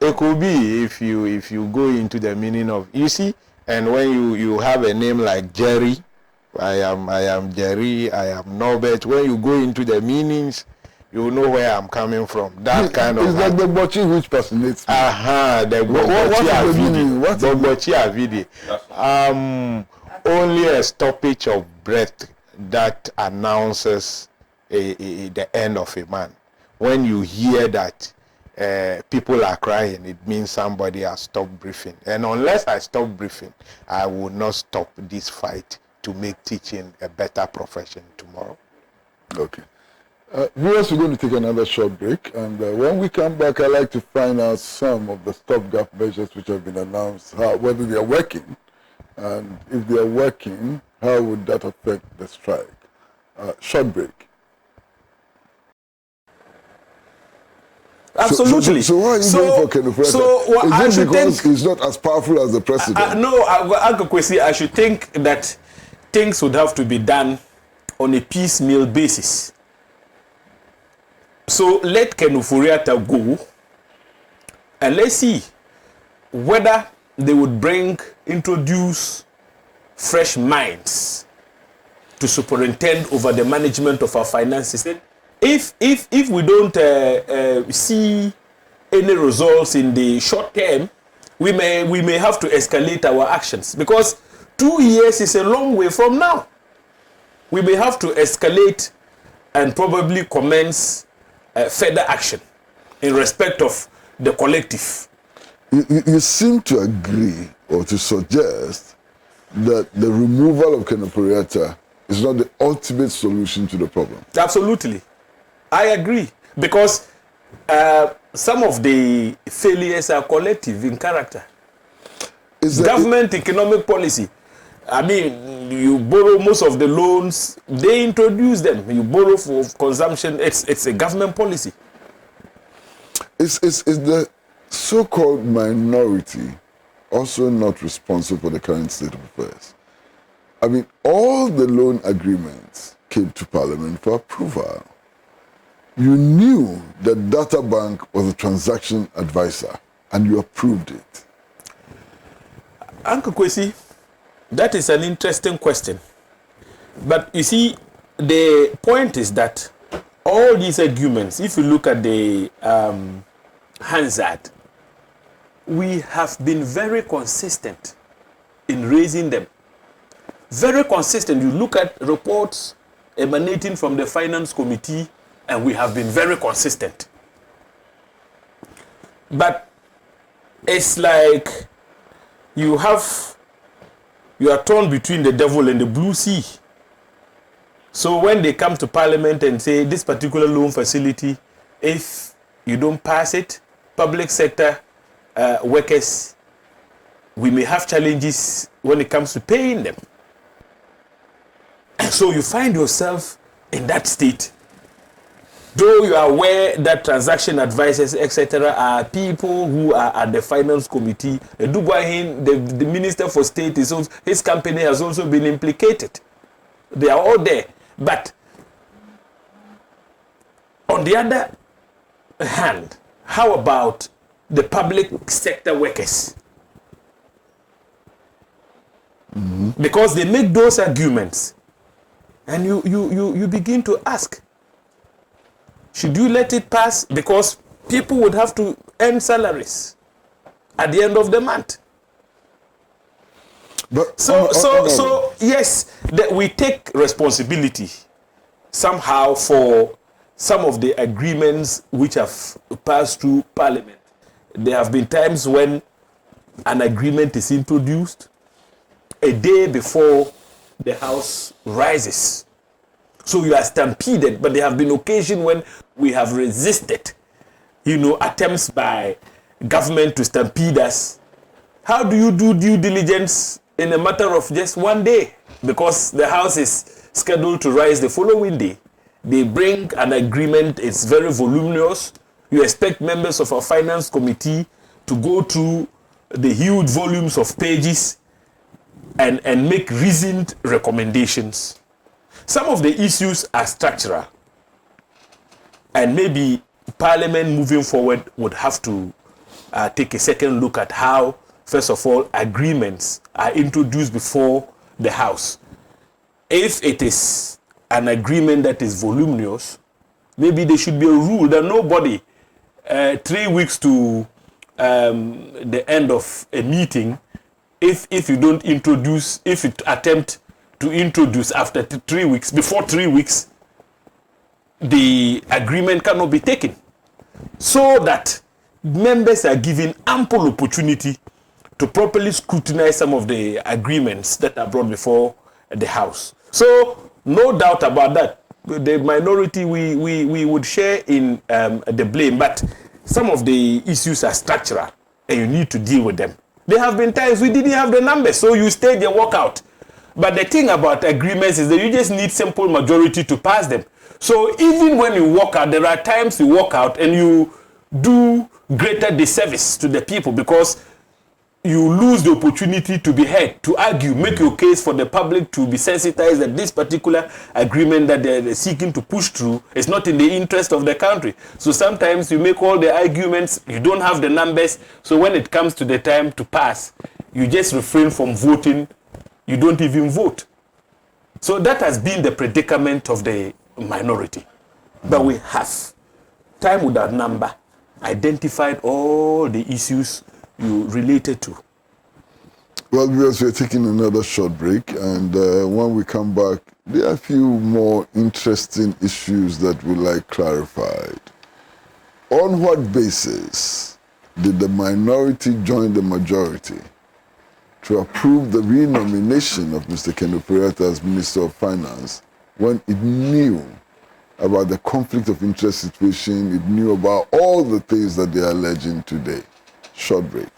It could be if you go into the meaning of, you see, and when you have a name like Jerry, I am Jerry, I am Norbert. When you go into the meanings, you know where I'm coming from. That kind of. Is that the Bobochi which fascinates me? The What is the meaning? What is Bobochi Avidi. Only a stoppage of breath that announces the end of a man. When you hear that people are crying, it means somebody has stopped breathing. And unless I stop breathing, I will not stop this fight to make teaching a better profession tomorrow. Okay. Viewers, we're going to take another short break, and when we come back, I'd like to find out some of the stopgap measures which have been announced, whether they are working, and if they are working, how would that affect the strike? Short break. Absolutely. So why are you going for Kenufreta? So Is it because he's not as powerful as the president? No, Uncle Kwesi, I should think that things would have to be done on a piecemeal basis. So let Kenufreta go, and let's see whether they would introduce fresh minds to superintend over the management of our finances. If we don't see any results in the short term, we may have to escalate our actions, because 2 years is a long way from now. We may have to escalate and probably commence further action in respect of the collective. You seem to agree or to suggest that the removal of Kenufreta is not the ultimate solution to the problem. Absolutely. I agree, because some of the failures are collective in character. Government economic policy. I mean, you borrow most of the loans, they introduce them. You borrow for consumption, it's a government policy. Is the so-called minority also not responsible for the current state of affairs? I mean, all the loan agreements came to Parliament for approval. You knew that Data Bank was a transaction advisor, and you approved it. Uncle Kwesi, that is an interesting question. But you see, the point is that all these arguments, if you look at the Hansard, we have been very consistent in raising them. Very consistent. You look at reports emanating from the Finance Committee, and we have been very consistent. But it's like you are torn between the devil and the blue sea. So when they come to Parliament and say this particular loan facility, if you don't pass it, public sector workers, we may have challenges when it comes to paying them. And so you find yourself in that state. Though you are aware that transaction advisors, etc., are people who are at the finance committee, the Minister for State, his company has also been implicated. They are all there. But on the other hand, how about the public sector workers? Because they make those arguments, and you begin to ask, should you let it pass? Because people would have to earn salaries at the end of the month. But So yes, that we take responsibility somehow for some of the agreements which have passed through Parliament. There have been times when an agreement is introduced a day before the House rises. So you are stampeded, but there have been occasions when we have resisted, attempts by government to stampede us. How do you do due diligence in a matter of just one day? Because the House is scheduled to rise the following day. They bring an agreement, it's very voluminous. You expect members of our finance committee to go through the huge volumes of pages and make reasoned recommendations. Some of the issues are structural, and maybe Parliament moving forward would have to take a second look at how, first of all, agreements are introduced before the House. If it is an agreement that is voluminous, maybe there should be a rule that nobody, 3 weeks to the end of a meeting, if you don't introduce, if you attempt to introduce after 3 weeks, before 3 weeks, the agreement cannot be taken. So that members are given ample opportunity to properly scrutinize some of the agreements that are brought before the House. So, no doubt about that. The minority, we would share in the blame, but some of the issues are structural and you need to deal with them. There have been times we didn't have the numbers, so you stayed and walk out. But the thing about agreements is that you just need simple majority to pass them. So even when you walk out, there are times you walk out and you do greater disservice to the people because you lose the opportunity to be heard, to argue, make your case for the public to be sensitized that this particular agreement that they're seeking to push through is not in the interest of the country. So sometimes you make all the arguments, you don't have the numbers, so when it comes to the time to pass, you just refrain from voting, you don't even vote. So that has been the predicament of the minority. But we have, time without number, identified all the issues you related to. Well, because we're taking another short break, and when we come back, there are a few more interesting issues that we'd like clarified. On what basis did the minority join the majority to approve the renomination of Mr. Kendo Pratt as Minister of Finance when it knew about the conflict of interest situation, it knew about all the things that they are alleging today? Short break.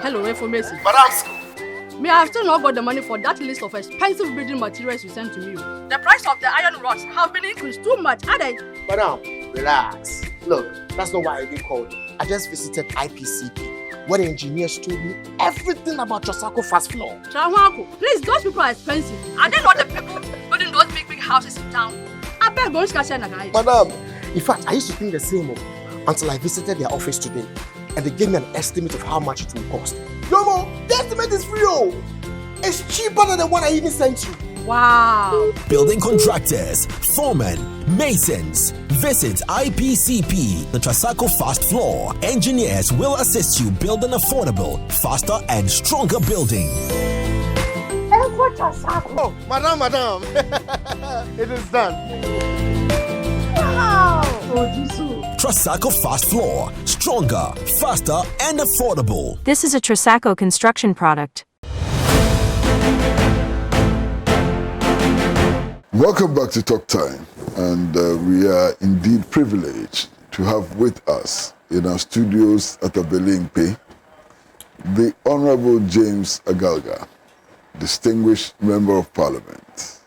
Hello, information. Madam, Me, I have still not got the money for that list of expensive building materials you sent to me. The price of the iron rods have been increased too much, had I? Madam, relax. Look, that's not why I even called. I just visited IPCP, where the engineers told me everything about Trasacco fast floor. Trahuako, please, those people are expensive. Are they not the people building those big houses in town? I beg going to cash in. Madam, in fact, I used to think the same until I visited their office today, and they gave me an estimate of how much it will cost. Yomo, the estimate is free. It's cheaper than the one I even sent you. Wow. Building contractors, foremen, masons. Visit IPCP, the Trasacco Fast Floor. Engineers will assist you build an affordable, faster and stronger building. Oh, madam. It is done. Wow. Trasacco Fast Floor. Stronger, faster and affordable. This is a Trasacco construction product. Welcome back to Talk Time, and we are indeed privileged to have with us in our studios at Abelimpe the Honorable James Agalga. distinguished member of parliament.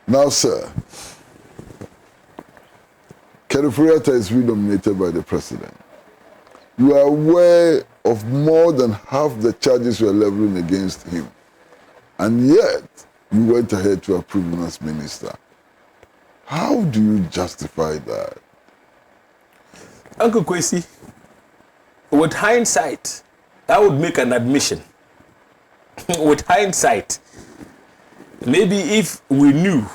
Now, sir, Kenufuriata is renominated by the president. You are aware of more than half the charges you are leveling against him. And yet, you went ahead to approve him as minister. How do you justify that? Uncle Kwesi, with hindsight, I would make an admission. With hindsight, maybe if we knew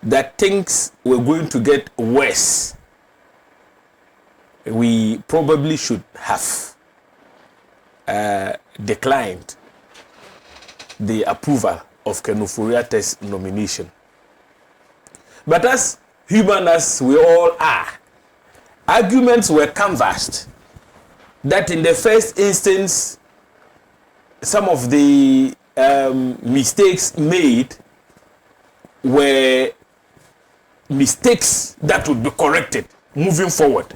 that things were going to get worse, we probably should have declined the approval of Kenufuriata's nomination. But as human as we all are, arguments were canvassed that in the first instance, some of the mistakes made were mistakes that would be corrected moving forward.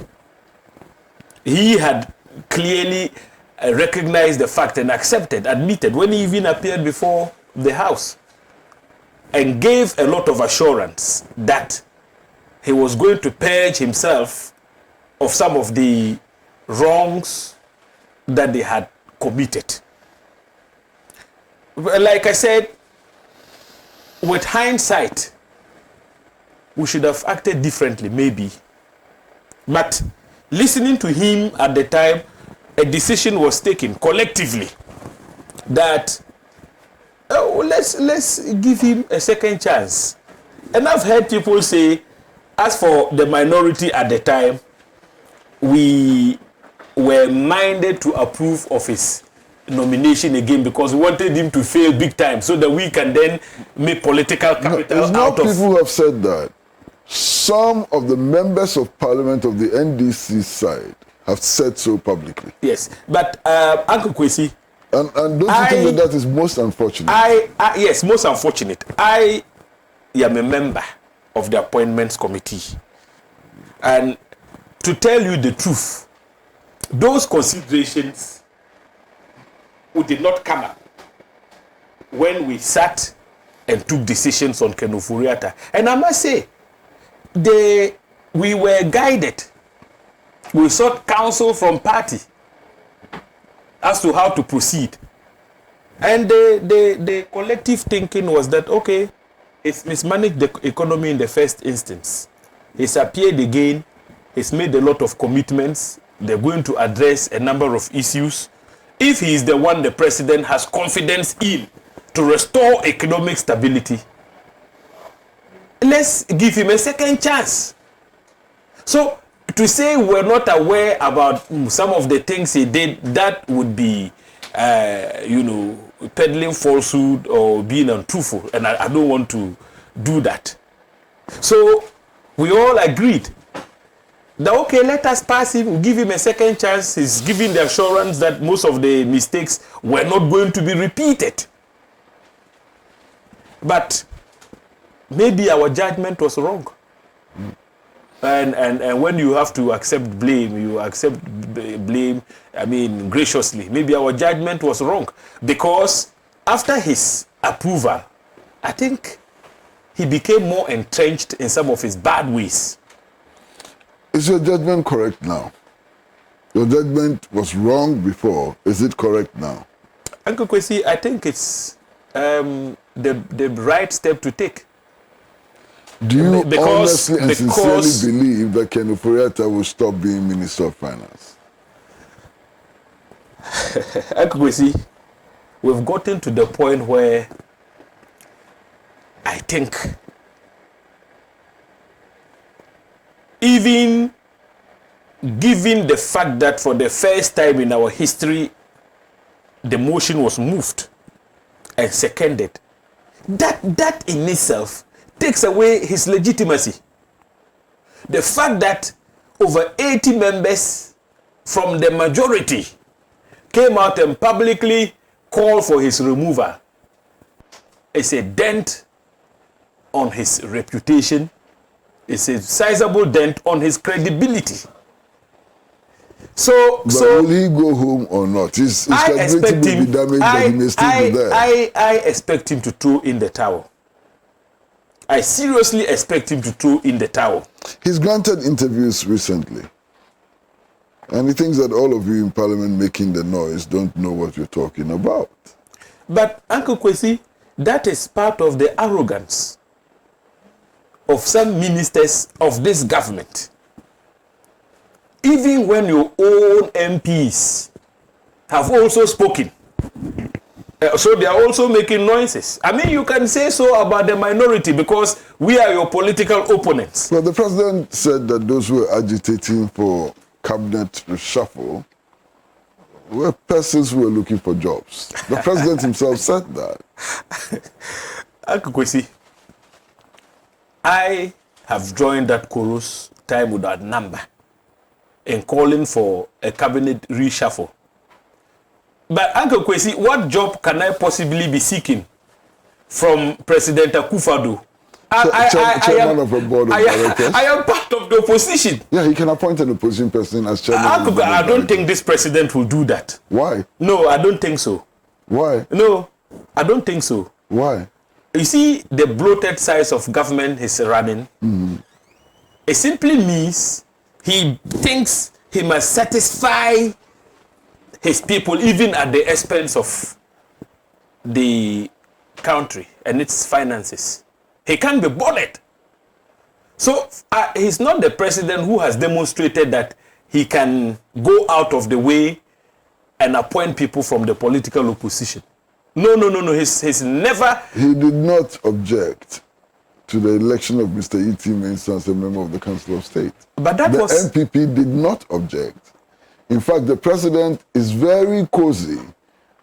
He had clearly recognized the fact and admitted when he even appeared before the House and gave a lot of assurance that he was going to purge himself of some of the wrongs that they had committed. Like I said, with hindsight, we should have acted differently, maybe. But listening to him at the time, a decision was taken collectively that let's give him a second chance. And I've heard people say, as for the minority at the time, we were minded to approve of his nomination again because we wanted him to fail big time so that we can then make political capital out of... People who have said that. Some of the members of parliament of the NDC side have said so publicly. Yes, but Uncle Kwesi... And don't you think that is most unfortunate? Yes, most unfortunate. I am a member of the appointments committee. And to tell you the truth, those considerations did not come up when we sat and took decisions on Kenufuriata. And I must say, we were guided. We sought counsel from party as to how to proceed. And the collective thinking was that, okay, it's mismanaged the economy in the first instance. He's appeared again. He's made a lot of commitments. They're going to address a number of issues. If he is the one the president has confidence in to restore economic stability, let's give him a second chance. So to say we're not aware about some of the things he did, that would be, peddling falsehood or being untruthful. And I don't want to do that. So we all agreed that, okay, let us pass him, give him a second chance. He's giving the assurance that most of the mistakes were not going to be repeated. But maybe our judgment was wrong. And when you have to accept blame, you accept blame, graciously. Maybe our judgment was wrong. Because after his approval, I think he became more entrenched in some of his bad ways. Is your judgment correct now? Your judgment was wrong before. Is it correct now? Uncle Kwesi, I think it's the right step to take. Do you honestly and sincerely believe that Kenufuriata will stop being Minister of Finance? Uncle Kwesi, we've gotten to the point where I think even given the fact that for the first time in our history, the motion was moved and seconded, that in itself takes away his legitimacy. The fact that over 80 members from the majority came out and publicly called for his removal is a dent on his reputation. It's a sizable dent on his credibility. So, But will he go home or not? His credibility will be damaged, but he may still be there. I expect him to throw in the towel. I seriously expect him to throw in the towel. He's granted interviews recently. And he thinks that all of you in Parliament making the noise don't know what you're talking about. But, Uncle Kwesi, that is part of the arrogance of some ministers of this government. Even when your own MPs have also spoken, so they are also making noises. I mean, you can say so about the minority because we are your political opponents. Well, the president said that those who are agitating for cabinet reshuffle were persons who were looking for jobs. The president himself said that. Uncle Kwesi, I have joined that chorus time without number in calling for a cabinet reshuffle. But Uncle Kwesi, what job can I possibly be seeking from President Akufo-Addo? Chairman of a board of directors. I am part of the opposition. Yeah, he can appoint an opposition person as chairman. I don't think this president will do that. Why? No, I don't think so. Why? No, I don't think so. Why? You see, the bloated size of government he's running, it simply means he thinks he must satisfy his people even at the expense of the country and its finances. He can't be bothered. So he's not the president who has demonstrated that he can go out of the way and appoint people from the political opposition. No. He's never... He did not object to the election of Mr. E.T. Mensah as a member of the Council of State. But that the was... MPP did not object. In fact, the president is very cozy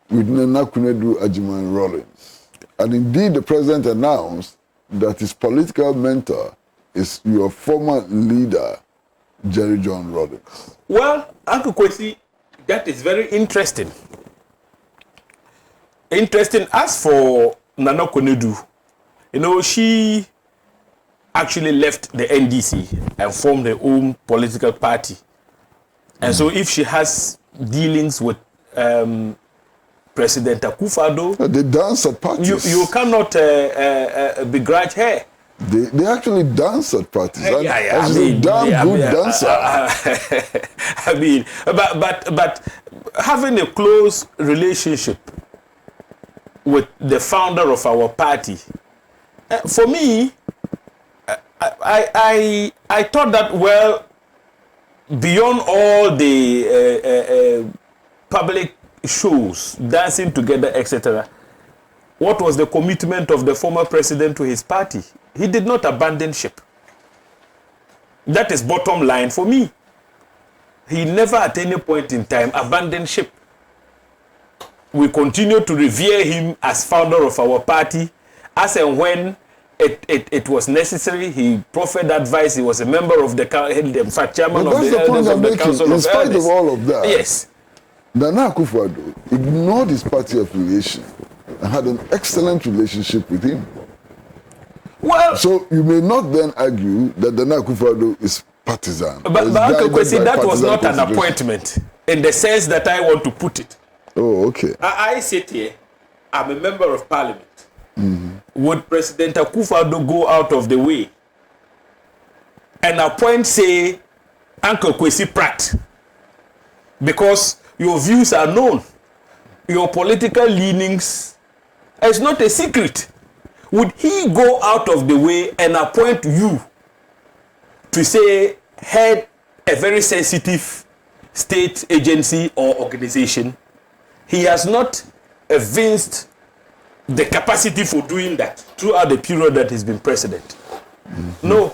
with Nana Kunedu Ajiman Rawlings. And indeed, the president announced that his political mentor is your former leader, Jerry John Rawlings. Well, Uncle Kwesi, that is very interesting. Interesting. As for Nana Kunedu, you know, she actually left the NDC and formed her own political party. And so if she has dealings with President Akufo-Addo, they dance at parties. You cannot begrudge her. They actually dance at parties. Yeah, she's a damn good dancer. I mean, but having a close relationship with the founder of our party, for me, I thought that, well, beyond all the public shows, dancing together, etc., what was the commitment of the former president to his party? He did not abandon ship. That is bottom line for me. He never at any point in time abandoned ship. We continue to revere him as founder of our party, as and when it was necessary. He proffered advice. He was a member of the chairman of the elders of the Council of Elders. In spite of all of that, yes, Nana Akufo-Addo ignored his party affiliation and had an excellent relationship with him. Well, so you may not then argue that Nana Akufo-Addo is partisan. But Uncle Kwesi, that was not an appointment in the sense that I want to put it. Oh, okay. I sit here. I'm a member of Parliament. Would President Akufo-Addo go out of the way and appoint, say, Uncle Kwesi Pratt, because your views are known, your political leanings, it's not a secret? Would he go out of the way and appoint you to, say, head a very sensitive state agency or organization? He has not evinced the capacity for doing that throughout the period that he's been president. No.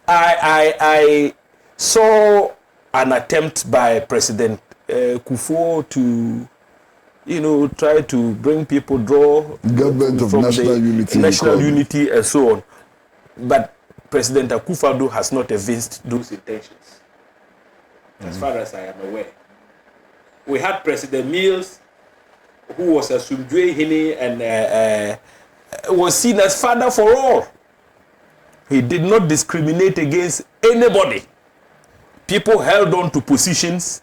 I saw an attempt by President Kufuor to, try to bring people, draw government of national unity, and so on. But President Akufo-Addo has not evinced those intentions, as far as I am aware. We had President Mills, who was a Sumdwe Hini and was seen as father for all. He did not discriminate against anybody. People held on to positions.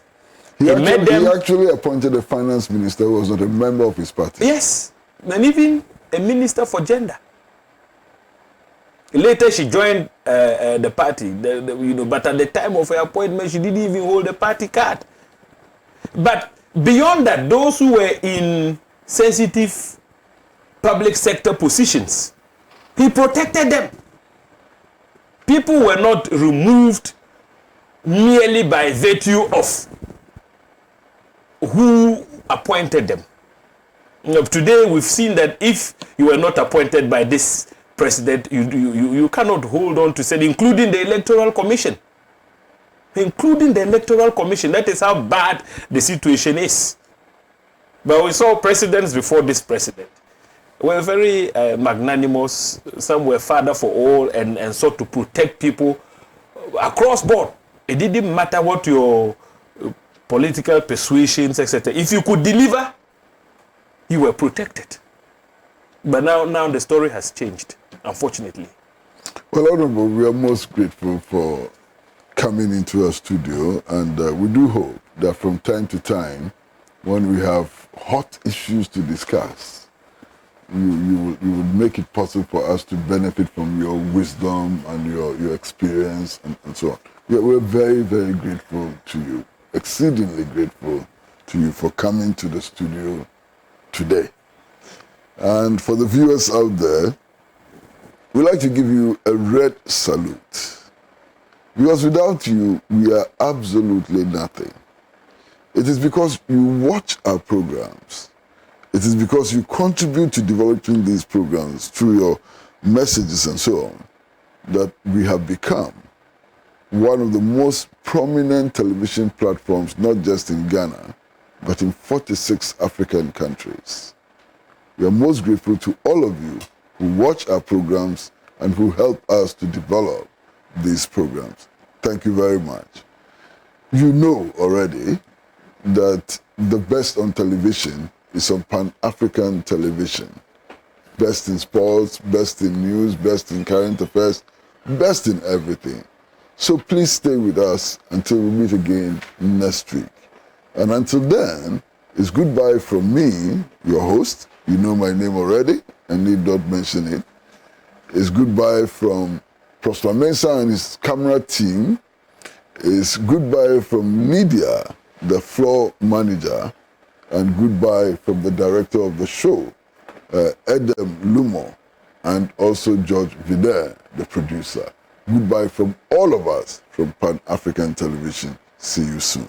He actually appointed a finance minister who was not a member of his party. Yes, and even a minister for gender. Later, she joined the party, but at the time of her appointment, she didn't even hold a party card. But beyond that, those who were in sensitive public sector positions, he protected them. People were not removed merely by virtue of who appointed them. Today, we've seen that if you were not appointed by this president, you cannot hold on to say, including the Electoral Commission. Including the Electoral Commission. That is how bad the situation is. But we saw presidents before this president were very magnanimous. Some were father for all and sought to protect people across board. It didn't matter what your political persuasions, etc. If you could deliver, you were protected. But now the story has changed, unfortunately. Well, Honorable, we are most grateful for coming into our studio, and we do hope that from time to time, when we have hot issues to discuss, you would make it possible for us to benefit from your wisdom and your experience and so on. We're very, very grateful to you, exceedingly grateful to you for coming to the studio today. And for the viewers out there, we'd like to give you a red salute. Because without you, we are absolutely nothing. It is because you watch our programs. It is because you contribute to developing these programs through your messages and so on, that we have become one of the most prominent television platforms, not just in Ghana, but in 46 African countries. We are most grateful to all of you who watch our programs and who help us to develop these programs. Thank you very much. You know already that the best on television is on Pan-African television. Best in sports, best in news, best in current affairs, best in everything. So please stay with us until we meet again next week. And until then, it's goodbye from me, your host. You know my name already, and need not mention it. It's goodbye from Prosper Mensah and his camera team. It's goodbye from Media, the floor manager, and goodbye from the director of the show, Edem Lumo, and also George Vider, the producer. Goodbye from all of us from Pan-African Television. See you soon.